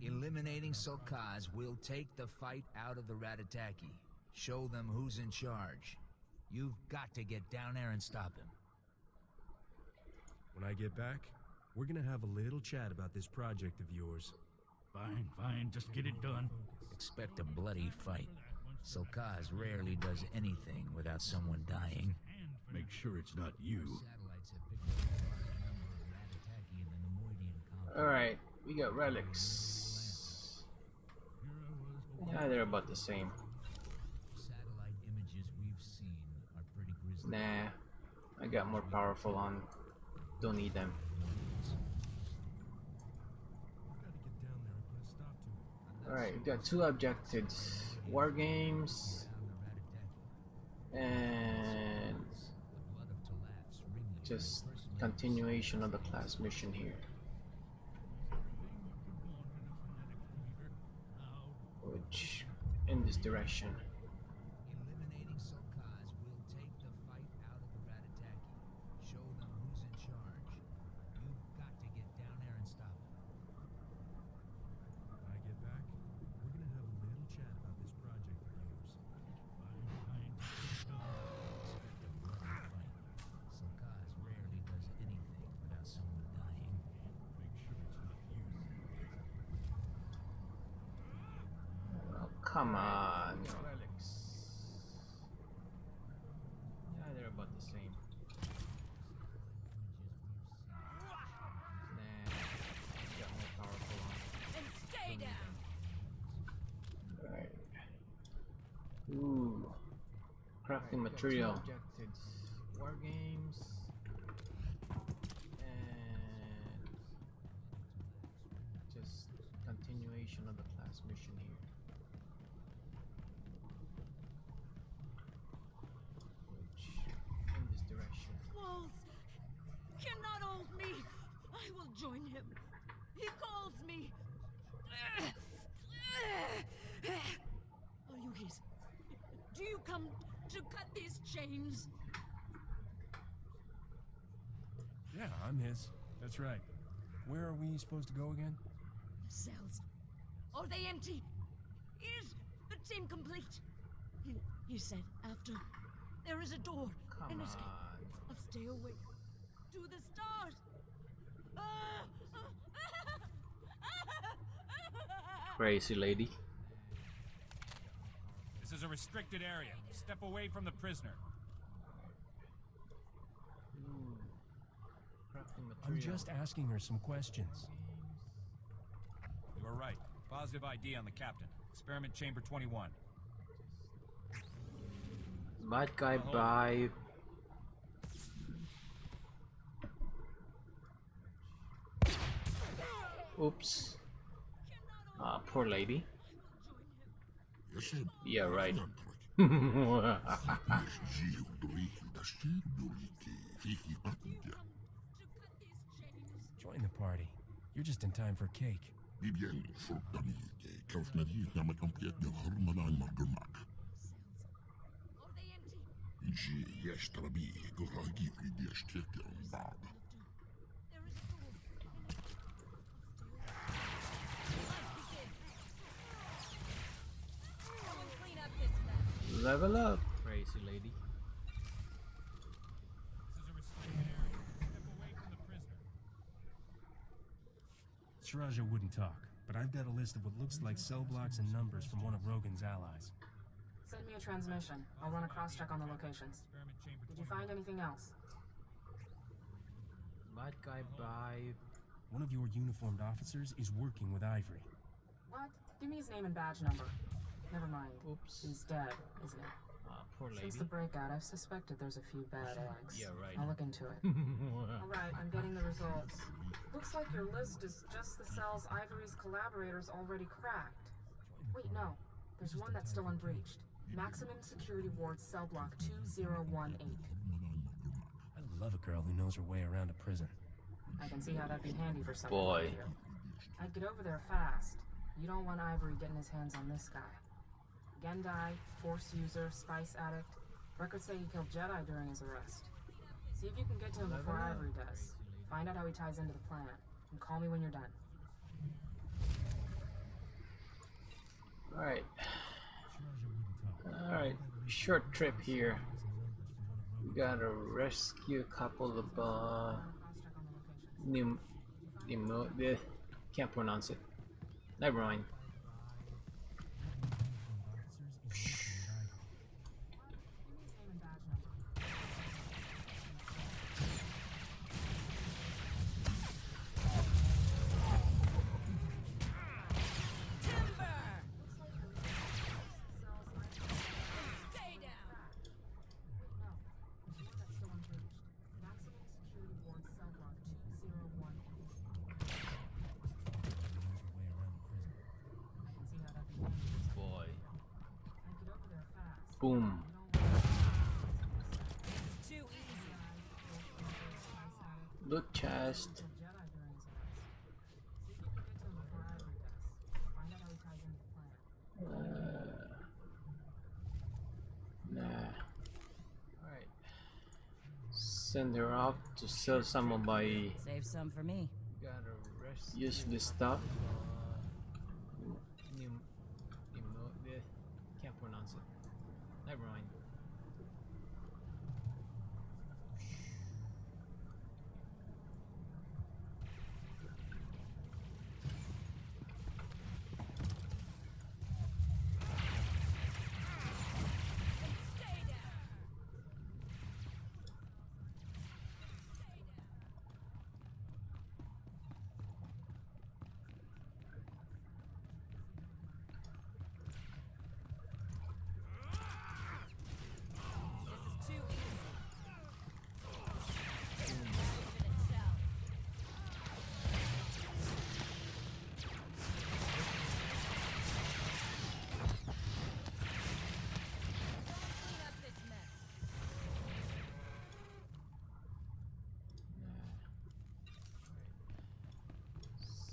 Eliminating Sulkaz will take the fight out of the Ratataki. Show them who's in charge. You've got to get down there and stop him. When I get back, we're gonna have a little chat about this project of yours. Fine, fine, just get it done. Expect a bloody fight. Sulkaz rarely does anything without someone dying. Make sure it's not you. Alright, we got relics. Yeah, they're about the same. Satellite images we've seen are pretty grisly. Nah, I got more powerful on. Don't need them. Alright, we got 2 objectives. War games and just continuation of the class mission here. Which in this direction. Eliminating Sulkaz will take the fight out of the Ratataki. Show them who's in charge. You've got to get down there and stop them. When I get back, we're gonna have a little chat about this project of yours. Expect a bloody fight. Sulkaz rarely does anything without someone dying. Make sure it's not you. Oh, come on. Relics. Yeah, they're about the same. Nah, got more powerful on. And stay down. Alright. Ooh. Crafting material. Objectives. War games. And just continuation of the class mission here. Which in this direction. Walls cannot hold me. I will join him. He calls me. Are you his? Do you come to cut these chains? Yeah, I'm his. That's right. Where are we supposed to go again? The cells. Are they empty? Is the chain complete? He said after there is a door. Come an escape. on. I'll stay away. To the stars. Crazy lady. This is a restricted area. Step away from the prisoner. I'm just asking her some questions. You were right. Positive ID on the captain. Experiment chamber 21. Bad guy by. Oops. Poor lady. Yeah, right. Join the party. You're just in time for cake. Level up, crazy lady. Shiraja wouldn't talk, but I've got a list of what looks like cell blocks and numbers from one of Rogan's allies. Send me a transmission. I'll run a cross-check on the locations. Did you find anything else? Bad guy by. One of your uniformed officers is working with Ivory. What? Give me his name and badge number. Never mind. Oops. He's dead, isn't he? Poor lady. Since the breakout, I've suspected there's a few bad eggs. Yeah, right. I'll look into it. Alright, I'm getting the results. Looks like your list is just the cells Ivory's collaborators already cracked. Wait, no. There's one that's still unbreached. Maximum Security Ward Cell Block 2018. I love a girl who knows her way around a prison. I can see how that'd be handy for someone Boy. like you. I'd get over there fast. You don't want Ivory getting his hands on this guy. Gendai, Force user, spice addict. Records say he killed Jedi during his arrest. See if you can get to him before Ivory does. Find out how he ties into the plan. And call me when you're done. Alright. Alright. Short trip here. We gotta rescue a couple of can't pronounce it. Never mind. Boom. Loot chest. Nah. Alright. Send her off to sell some of my Save some for me. useless stuff. Can't pronounce it. Never mind.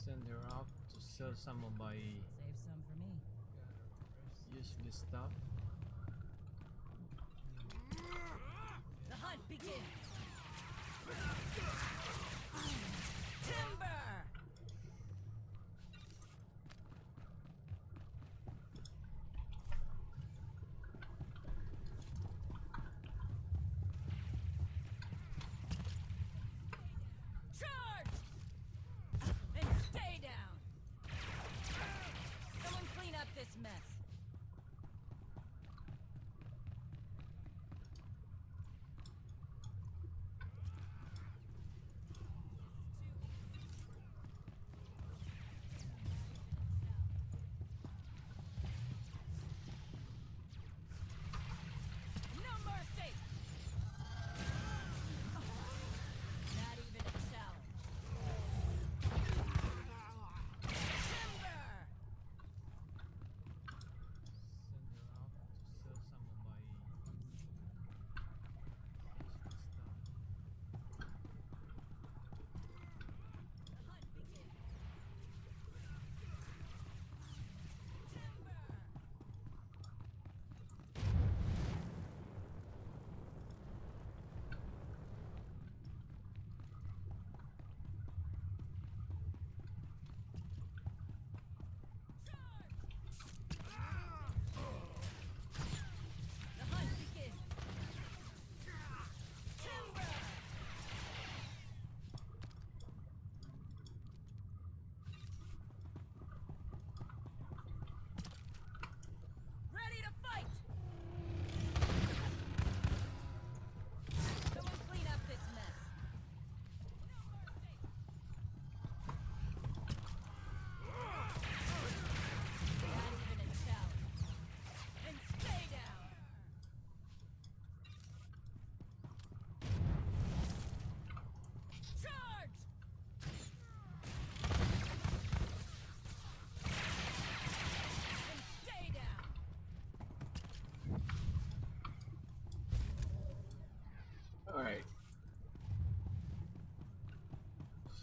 Send her out to sell some of my Save some for me. useless stuff. The hunt begins. Timber. Charge! And stay down. Someone clean up this mess. No mercy! Not even a challenge. Timber! The hunt begins. Timber! Ready to fight! Someone clean up this mess. Not even a challenge. And stay down. Charge! And stay down. Alright.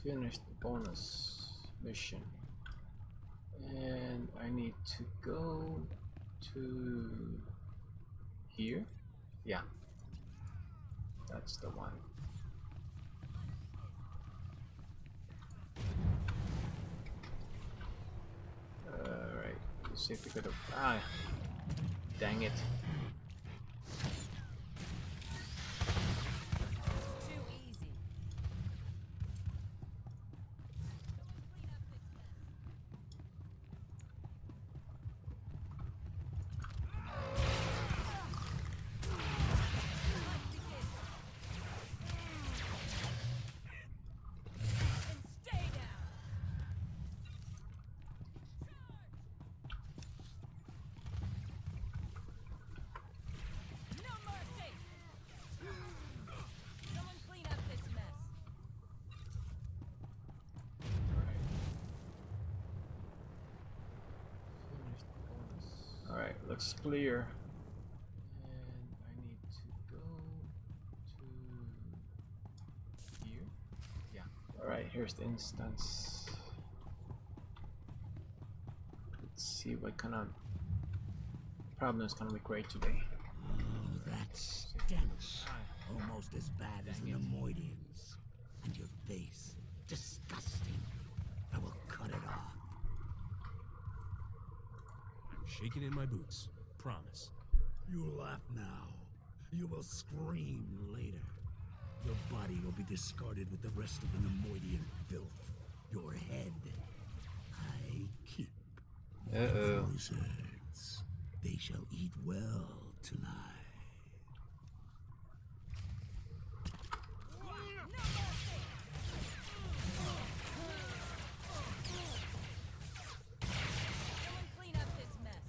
Finish the bonus mission. And I need to go to here? Yeah. That's the one. Alright. Let's see if we could have. Ah! Dang it. Too easy. And stay down. No mercy. Someone clean up this mess. Alright, looks clear. here's the instance. Let's see what kind of problem is gonna be great today. Oh, that stench. Almost as bad as the Nemoidians. And your face. Disgusting. I will cut it off. I'm shaking in my boots. Promise. You laugh now. You will scream later. Your body will be discarded with the rest of the Nemoidian filth. Your head, I keep. Uh-oh. Lizards. They shall eat well tonight. Someone clean up this mess.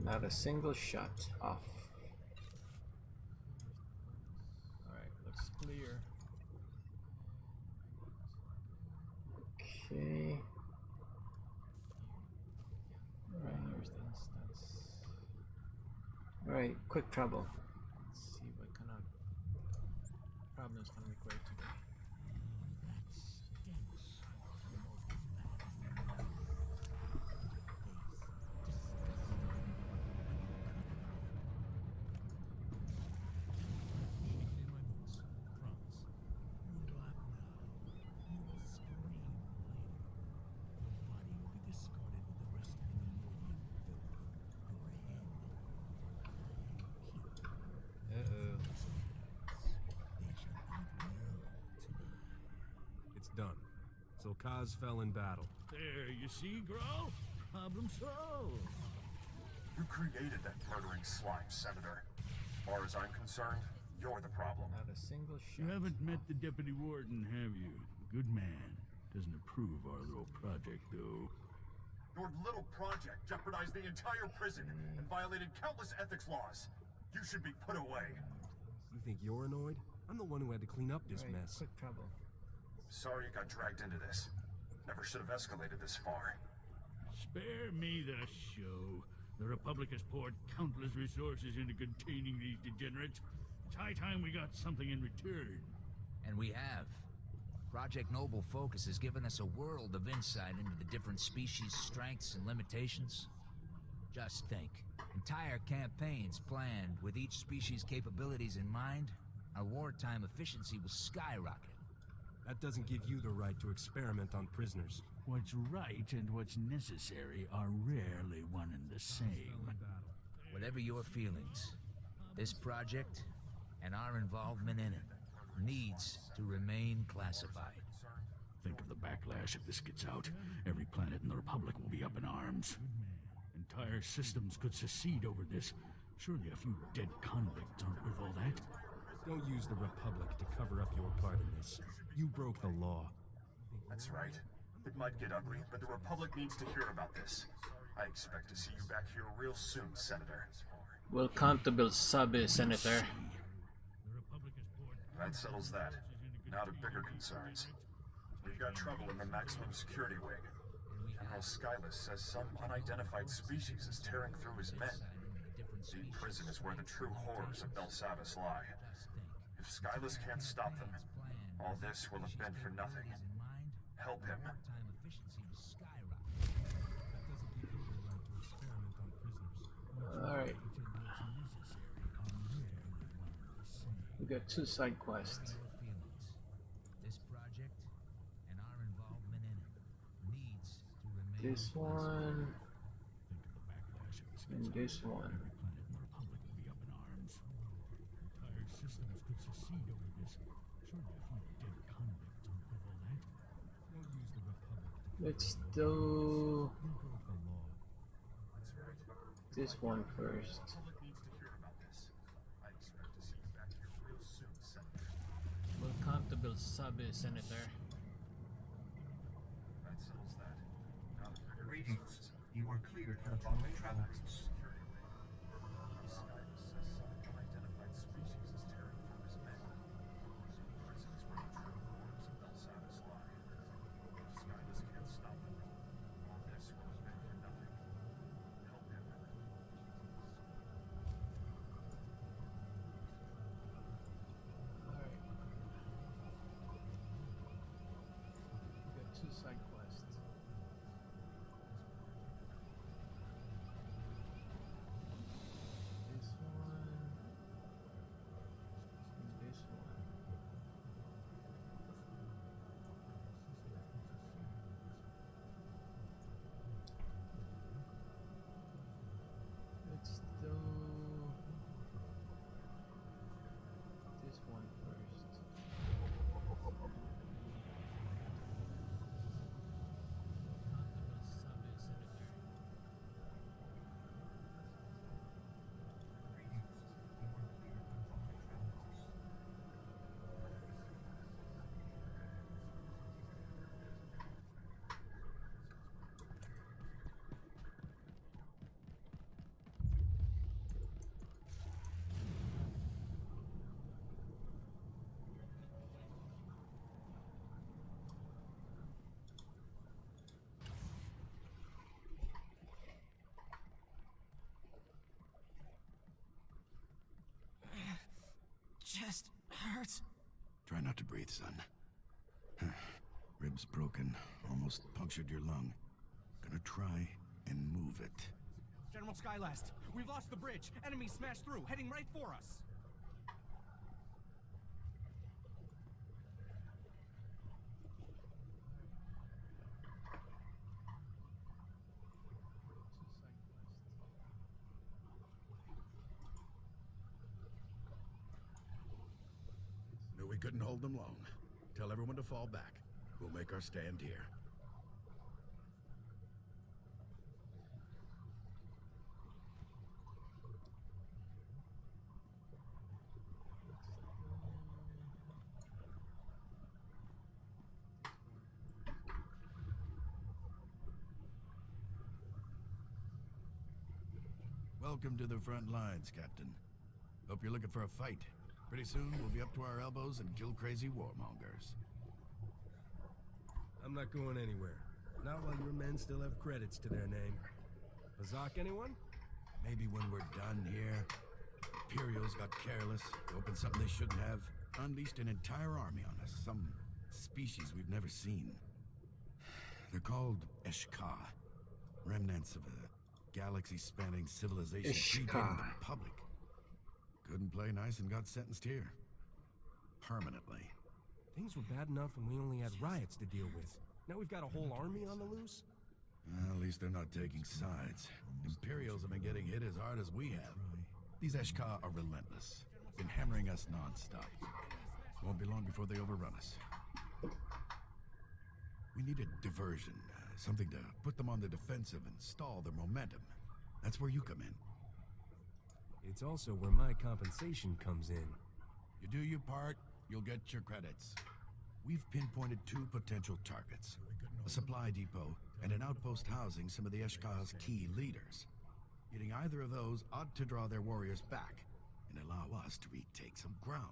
Not a single shot off. Alright, looks clear. Okay. Alright, here's the instance. Alright, quick trouble. Let's see what kind of problem is gonna be great today. It's done. So Kaz fell in battle. There, you see, Growl? Problem solved. You created that murdering slime, Senator. As far as I'm concerned, you're the problem. Not a single shot. You haven't met the Deputy Warden, have you? Good man. Doesn't approve our little project, though. Your little project jeopardized the entire prison and violated countless ethics laws. You should be put away. You think you're annoyed? I'm the one who had to clean up this mess. Quick trouble. Sorry you got dragged into this. Never should have escalated this far. Spare me the show. The Republic has poured countless resources into containing these degenerates. It's high time we got something in return. And we have. Project Noble Focus has given us a world of insight into the different species' strengths and limitations. Just think, entire campaigns planned with each species' capabilities in mind, our wartime efficiency will skyrocket. That doesn't give you the right to experiment on prisoners. What's right and what's necessary are rarely one and the same. Whatever your feelings, this project and our involvement in it needs to remain classified. Think of the backlash if this gets out. Every planet in the Republic will be up in arms. Entire systems could secede over this. Surely a few dead convicts aren't worth all that. Don't use the Republic to cover up your part in this. You broke the law. That's right. It might get ugly, but the Republic needs to hear about this. I expect to see you back here real soon, Senator. Welcome to Belsabe, Senator. That settles that. Now to bigger concerns. We've got trouble in the maximum security wing. General Skylus says some unidentified species is tearing through his men. The prison is where the true horrors of Belsavis lie. If Skylus can't stop them, all this will have been for nothing. Help him. Alright. We got 2 side quests. This project and our involvement in it needs to remain This one and this one. Entire systems could secede over this. Surely a few dead convicts aren't worth all that. Don't use the Republic to Let's do You broke the law. this one first. Welcome to Belsabe, Senator. That settles that. Now to bigger Greetings. You are cleared for the following travels. Side quest. This one. This one. Let's do this one first. Chest hurts. Try not to breathe, son. Ribs broken, almost punctured your lung. Gonna try and move it. General Skylast, we've lost the bridge. Enemies smashed through, heading right for us. Knew we couldn't hold them long. Tell everyone to fall back. We'll make our stand here. Welcome to the front lines, Captain. Hope you're looking for a fight. Pretty soon, we'll be up to our elbows and kill crazy warmongers. I'm not going anywhere. Not while your men still have credits to their name. Azak, anyone? Maybe when we're done here. Imperials got careless, opened something they shouldn't have, unleashed an entire army on us. Some species we've never seen. They're called Eshka, remnants of a galaxy-spanning civilization predating the Republic. Couldn't play nice and got sentenced here. Permanently. Things were bad enough when we only had riots to deal with. Now we've got a whole army on the loose? Well, at least they're not taking sides. Imperials have been getting hit as hard as we have. These Eshka are relentless. Been hammering us non-stop. Won't be long before they overrun us. We need a diversion. Something to put them on the defensive and stall their momentum. That's where you come in. It's also where my compensation comes in. You do your part, you'll get your credits. We've pinpointed 2 potential targets. A supply depot and an outpost housing some of the Eshka's key leaders. Getting either of those ought to draw their warriors back and allow us to retake some ground.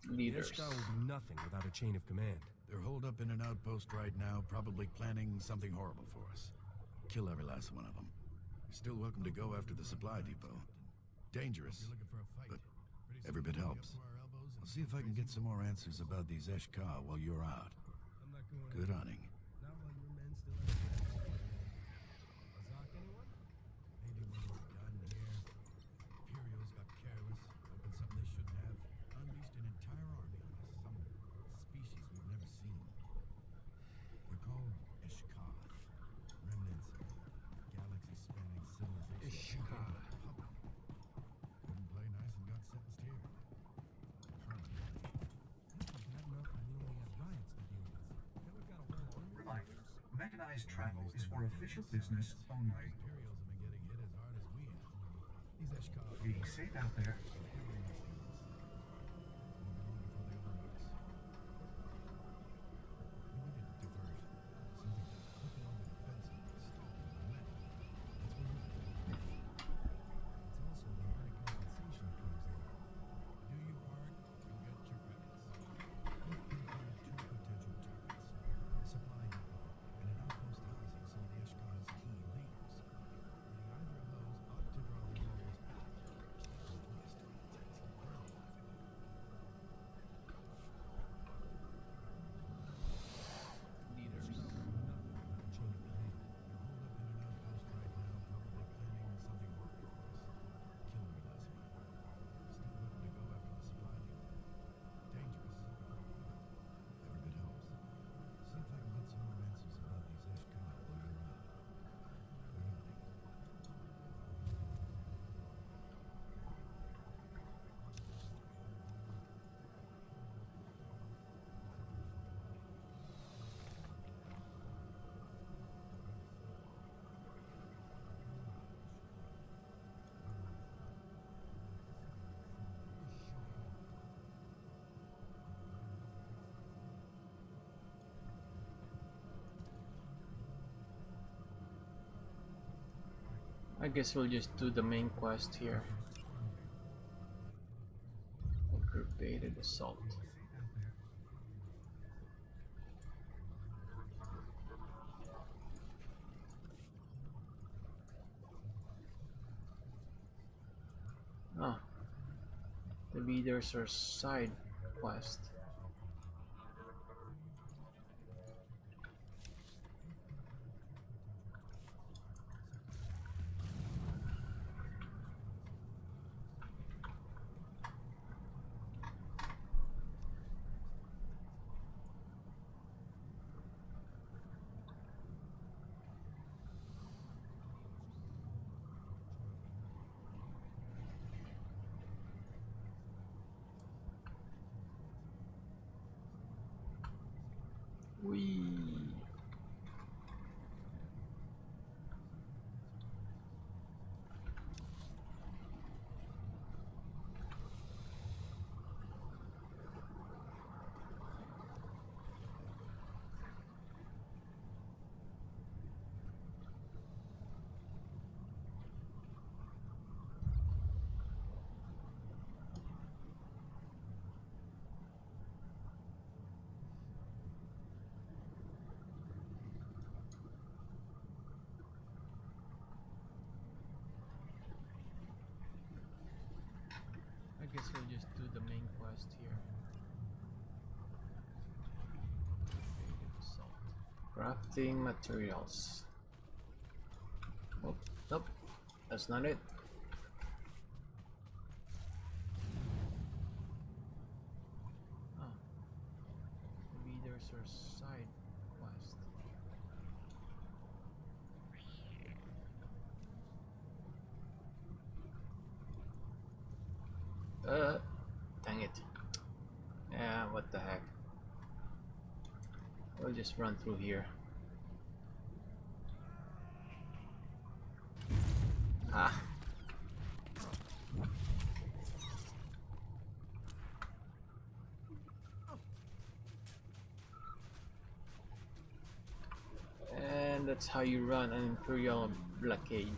Leaders. The Eshka will be nothing without a chain of command. They're holed up in an outpost right now, probably planning something horrible for us. Kill every last one of them. You're still welcome to go after the supply depot. Dangerous, but every bit helps. I'll see if I can get some more answers about these Eshka while you're out. Good hunting. Not while your men still have credits. Azak, anyone? Maybe when we're done here. Imperials got careless, opened something they shouldn't have, unleashed an entire army on us. Some species we've never seen. They're called Eshka, remnants of a galaxy-spanning civilization. Eshka. Couldn't play nice and got sentenced here. Permanently. Bad enough when we only had riots to deal with. Now we've got a whole army. Reminder, mechanized travel is for official business only. Imperials have been getting hit as hard as we have. These Eshka Be safe out there. I guess we'll just do the main quest here. Aggravated assault. Ah, maybe there's our side quest. Whee! I guess we'll just do the main quest here. Crafting materials. Nope, nope, that's not it. Oh, maybe there's our side quest. Dang it. Yeah, what the heck. We'll just run through here. Ah. And that's how you run an Imperial blockade.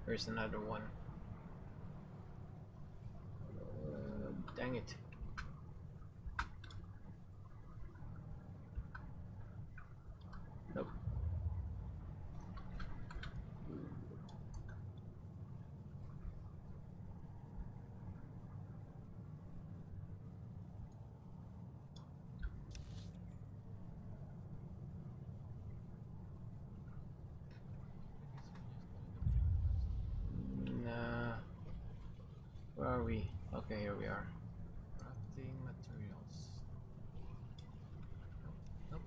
There's another one. Dang it. Nope. Where are we? Okay, here we are. Crafting materials. Nope, nope,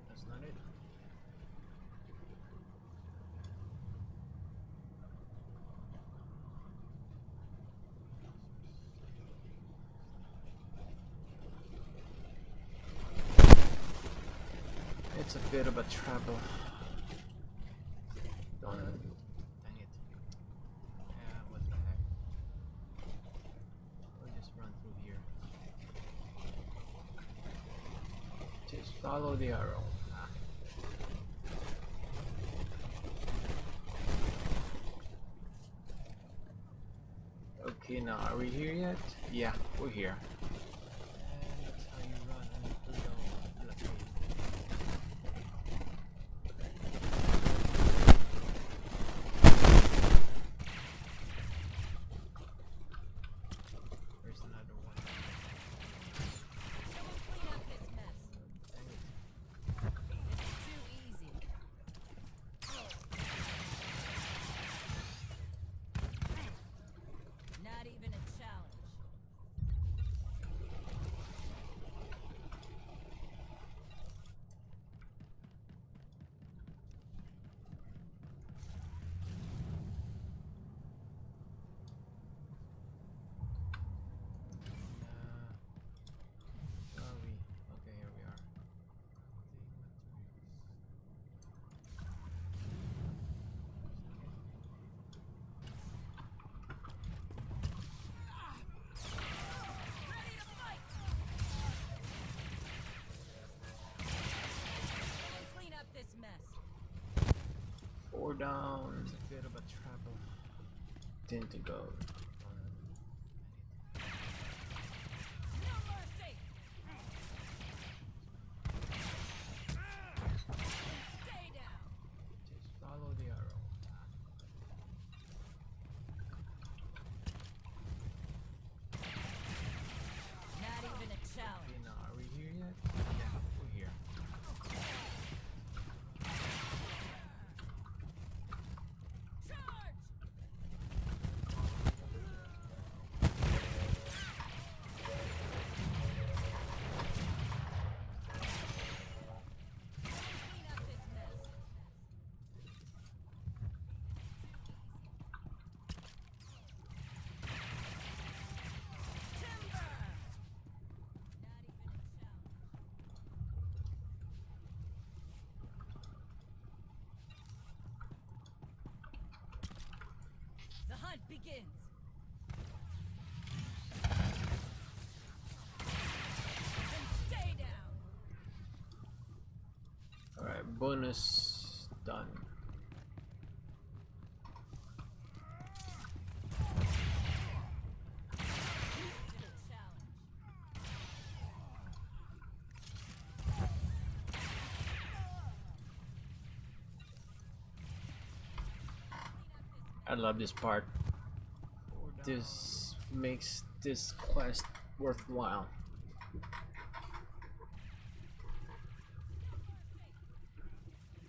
that's not it. It's a bit of a trouble. Dang it. Yeah, what the heck. We'll just run through here. Just follow the arrow. Okay, now are we here yet? Yeah, we're here. And that's how you run an Imperial blockade. There's another one. Clean up this mess. Dang it. This is too easy. Not even a challenge. down. It's a bit of a travel. Tend to go. No mercy! Stay down! Just follow the arrow. Not even a challenge. You know, are we here yet? Yeah, we're here. Charge! Clean up this mess. Timber! Not even a challenge. The hunt begins. And stay down. Alright, bonus done. I love this part. This makes this quest worthwhile.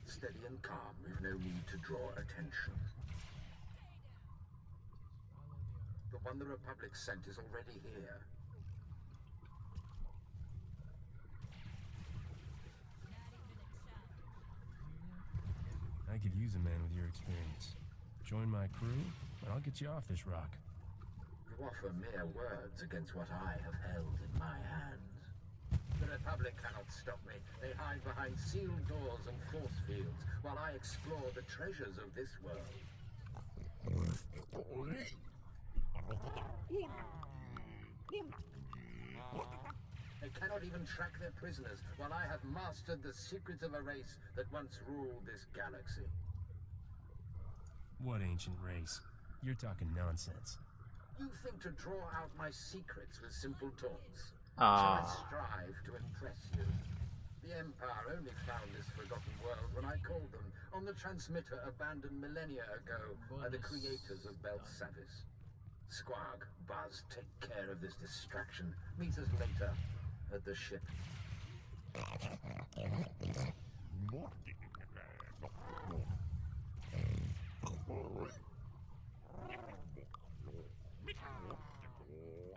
Steady and calm, we've no need to draw attention. The one the Republic sent is already here. I could use a man with your experience. Join my crew, and I'll get you off this rock. You offer mere words against what I have held in my hands. The Republic cannot stop me. They hide behind sealed doors and force fields while I explore the treasures of this world. They cannot even track their prisoners while I have mastered the secrets of a race that once ruled this galaxy. What ancient race? You're talking nonsense. You think to draw out my secrets with simple taunts? Ah. Shall I strive to impress you? The Empire only found this forgotten world when I called them on the transmitter abandoned millennia ago by the creators of Belt Savis. Squag, Buzz, take care of this distraction. Meet us later at the ship.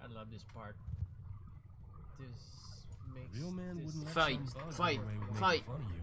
I love this part. This makes Real man this wouldn't let Fight, some bug fight, get away with making fight. fun of you.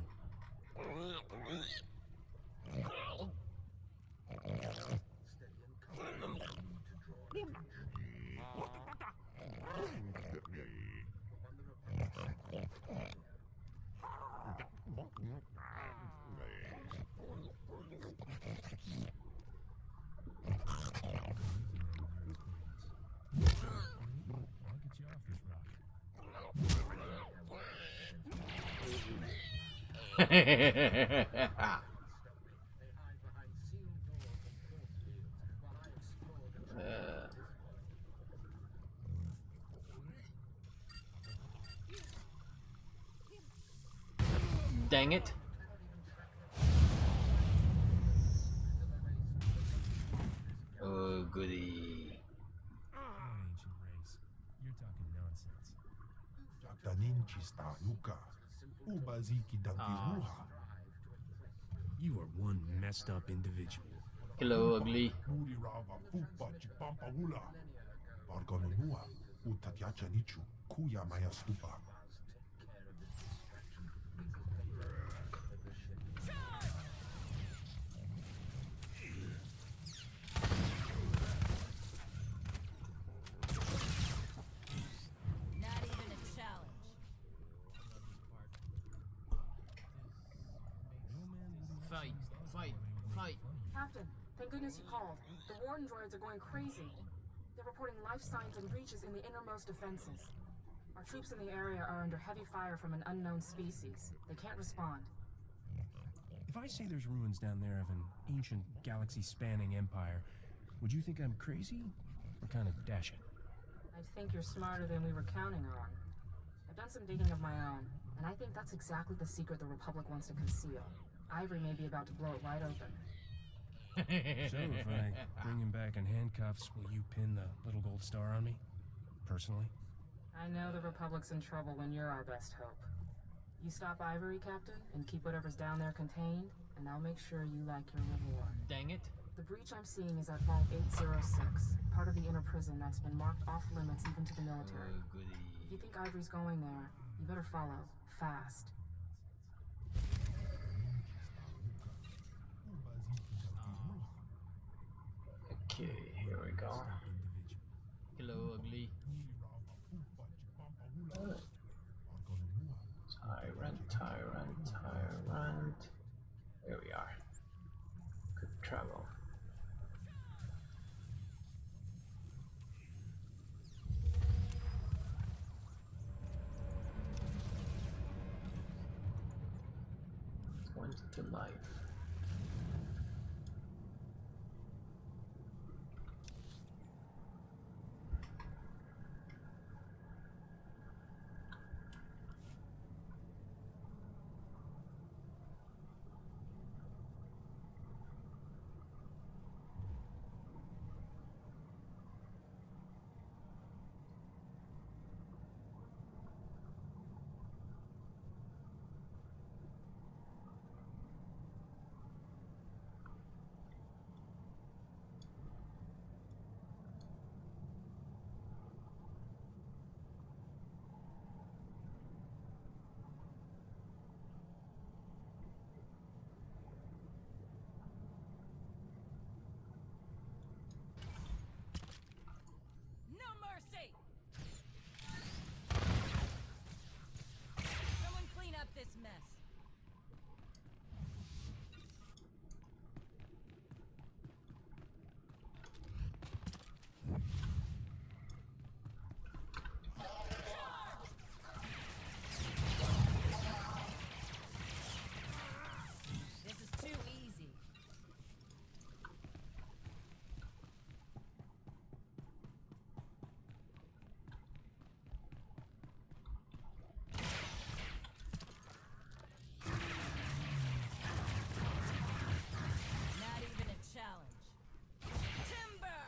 Dang it. Oh, goody. Ancient race. You're talking nonsense. You are one messed up individual. Hello, ugly. Not even a challenge. Fight, fight, fight. Captain, thank goodness you called. The Warden droids are going crazy. They're reporting life signs and breaches in the innermost defenses. Our troops in the area are under heavy fire from an unknown species. They can't respond. If I say there's ruins down there of an ancient galaxy-spanning empire, would you think I'm crazy or kind of dashing? I think you're smarter than we were counting on. I've done some digging of my own, and I think that's exactly the secret the Republic wants to conceal. Ivory may be about to blow it wide open. So, if I bring him back in handcuffs, will you pin the little gold star on me? Personally? I know the Republic's in trouble when you're our best hope. You stop Ivory, Captain, and keep whatever's down there contained, and I'll make sure you like your reward. Dang it. The breach I'm seeing is at Vault 806, part of the inner prison that's been marked off limits even to the military. If you think Ivory's going there, you better follow. Fast. Okay, here we go. Hello, ugly. Tyrant. Here we are. Good travel. Went to life. No mercy! Someone clean up this mess. This is too easy. Not even a challenge. Timber!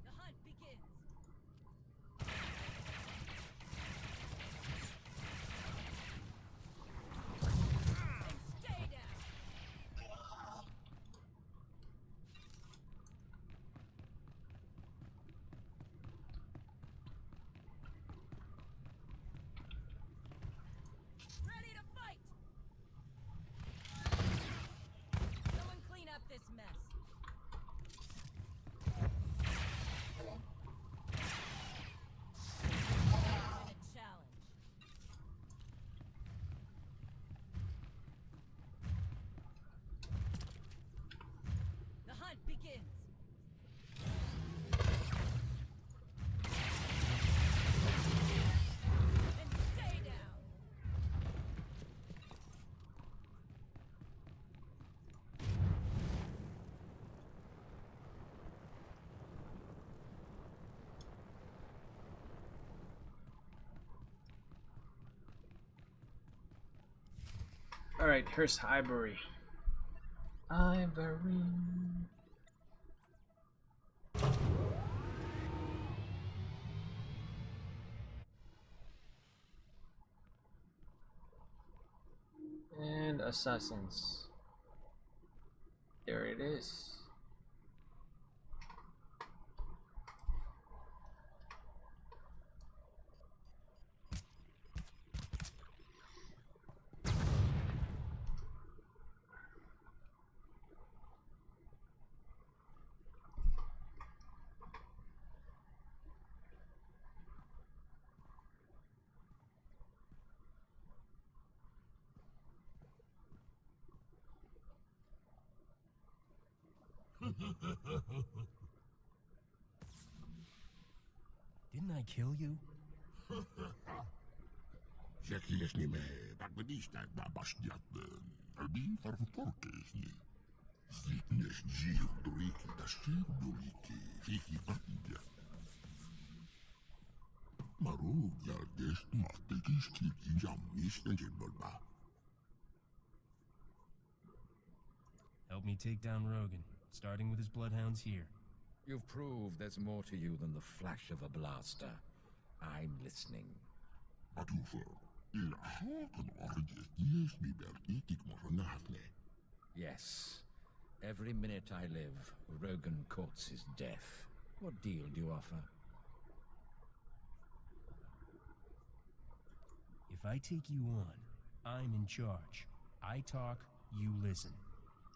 The hunt begins. And stay down. Ready to fight! Someone clean up this mess. Not even a challenge. The hunt begins. And stay down. Alright, here's Ivory. Ivory. And assassins. There it is. Didn't I kill you? Jakiesni me bagwedista da bastiaten. Albi farfutorkesni. Ziknes ziel doriki da shirdoliki. Fifi patja. Maru gelgest mahtekis kiki jammis en jibbolba. Help me take down Rogan, starting with his bloodhounds here. You've proved there's more to you than the flash of a blaster. I'm listening. Atufer, il haken orges diesni berkitik moronafne. Yes. Every minute I live, Rogan courts his death. What deal do you offer? If I take you on, I'm in charge. I talk, you listen.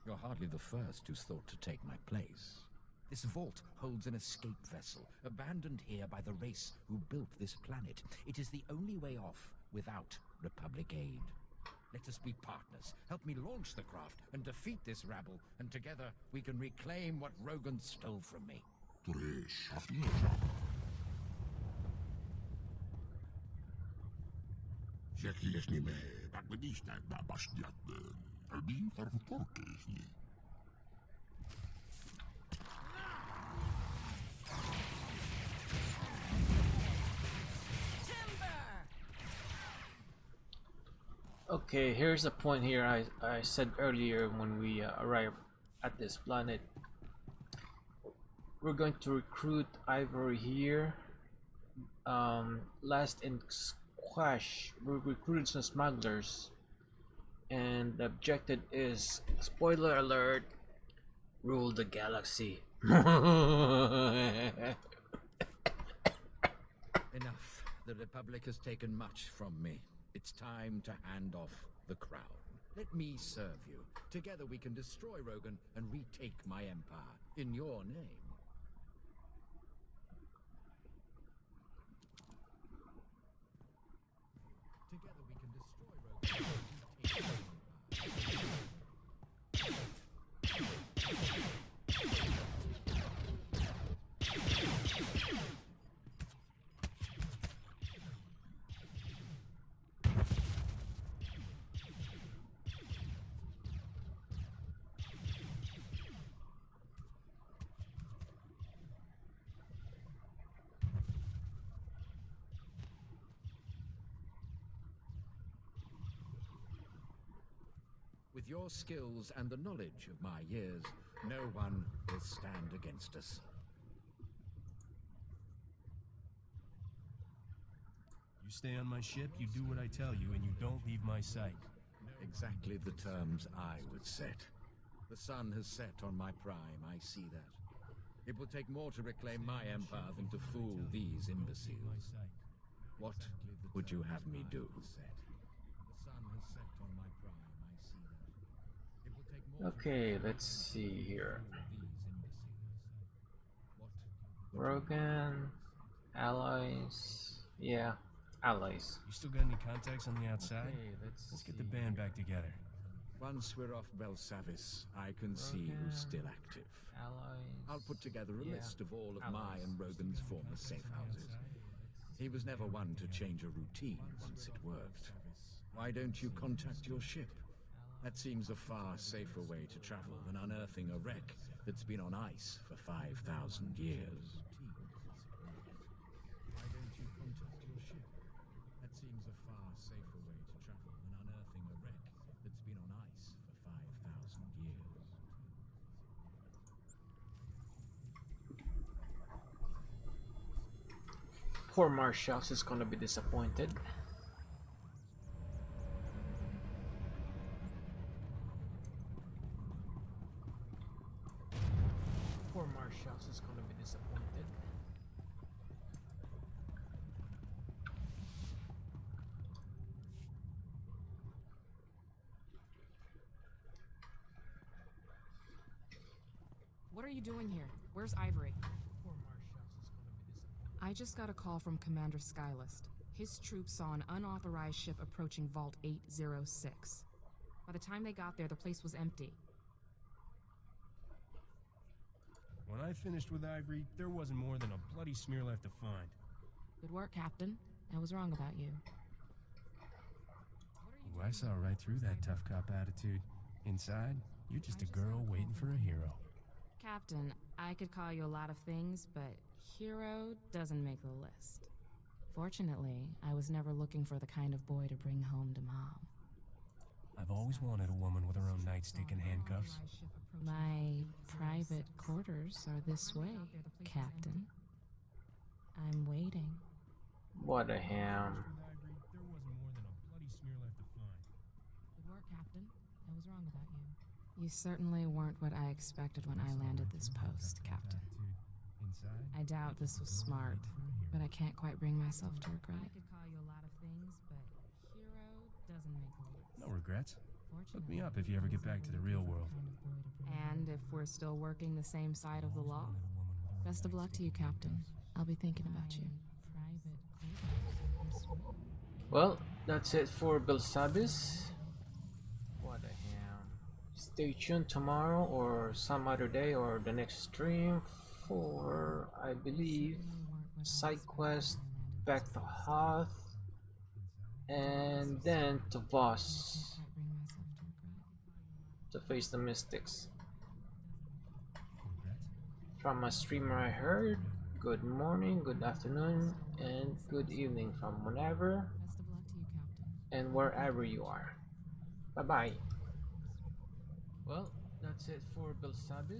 You're hardly the first who's thought to take my place. This vault holds an escape vessel, abandoned here by the race who built this planet. It is the only way off without Republic aid. Let us be partners. Help me launch the craft and defeat this rabble, and together we can reclaim what Rogan stole from me. Jakiesni me bagwedista da bastiaten. Albi farfutorkesni. Okay, here's a point here I said earlier when we arrived at this planet. We're going to recruit Ivory here. Last in Squash, we recruited some smugglers. And the objective is, spoiler alert, rule the galaxy. Enough. The Republic has taken much from me. It's time to hand off the crown. Let me serve you. Together we can destroy Rogan and retake my empire in your name. Together we can destroy Rogan and retake my empire. With your skills and the knowledge of my years, no one will stand against us. You stay on my ship, you do what I tell you, and you don't leave my sight. Exactly the terms I would set. The sun has set on my prime, I see that. It will take more to reclaim my empire than to fool these imbeciles. What would you have me do? Okay, let's see here. Rogan, allies, yeah, allies. You still got any contacts on the outside? Okay, let's get the band back together. Once we're off Belsavis, I can see who's still active. Allies. I'll put together a list of all of my and Rogan's former safe houses. He was never one to change a routine once it worked. Why don't you contact your ship? That seems a far safer way to travel than unearthing a wreck that's been on ice for 5,000 years. Why don't you contact your ship? That seems a far safer way to travel than unearthing a wreck that's been on ice for 5,000 years. Poor Marshals is gonna be disappointed. Poor Marshals is gonna be disappointed. What are you doing here? Where's Ivory? I just got a call from Commander Skylist. His troops saw an unauthorized ship approaching Vault 806. By the time they got there, the place was empty. When I finished with Ivory, there wasn't more than a bloody smear left to find. Good work, Captain. I was wrong about you. Ooh, I saw right through that tough cop attitude. Inside, you're just a girl waiting for a hero. Captain, I could call you a lot of things, but hero doesn't make the list. Fortunately, I was never looking for the kind of boy to bring home to Mom. I've always wanted a woman with her own nightstick and handcuffs. My private quarters are this way, Captain. I'm waiting. What a ham. There wasn't more than a bloody smear left to find. Good work, Captain. I was wrong about you. You certainly weren't what I expected when I landed this post, Captain. I doubt this was smart, but I can't quite bring myself to regret it. I could call you a lot of things, but hero doesn't make the list. No regrets. Hook me up if you ever get back to the real world. And if we're still working the same side of the law, best of luck to you, Captain. I'll be thinking about you. Well, that's it for Belsabis. What a ham. Stay tuned tomorrow or some other day or the next stream for, I believe, side quest, back to Hoth, and then to Voss to face the Mystics. From a streamer I heard, good morning, good afternoon, and good evening from whenever and wherever you are. Bye bye. Well, that's it for Belsabis.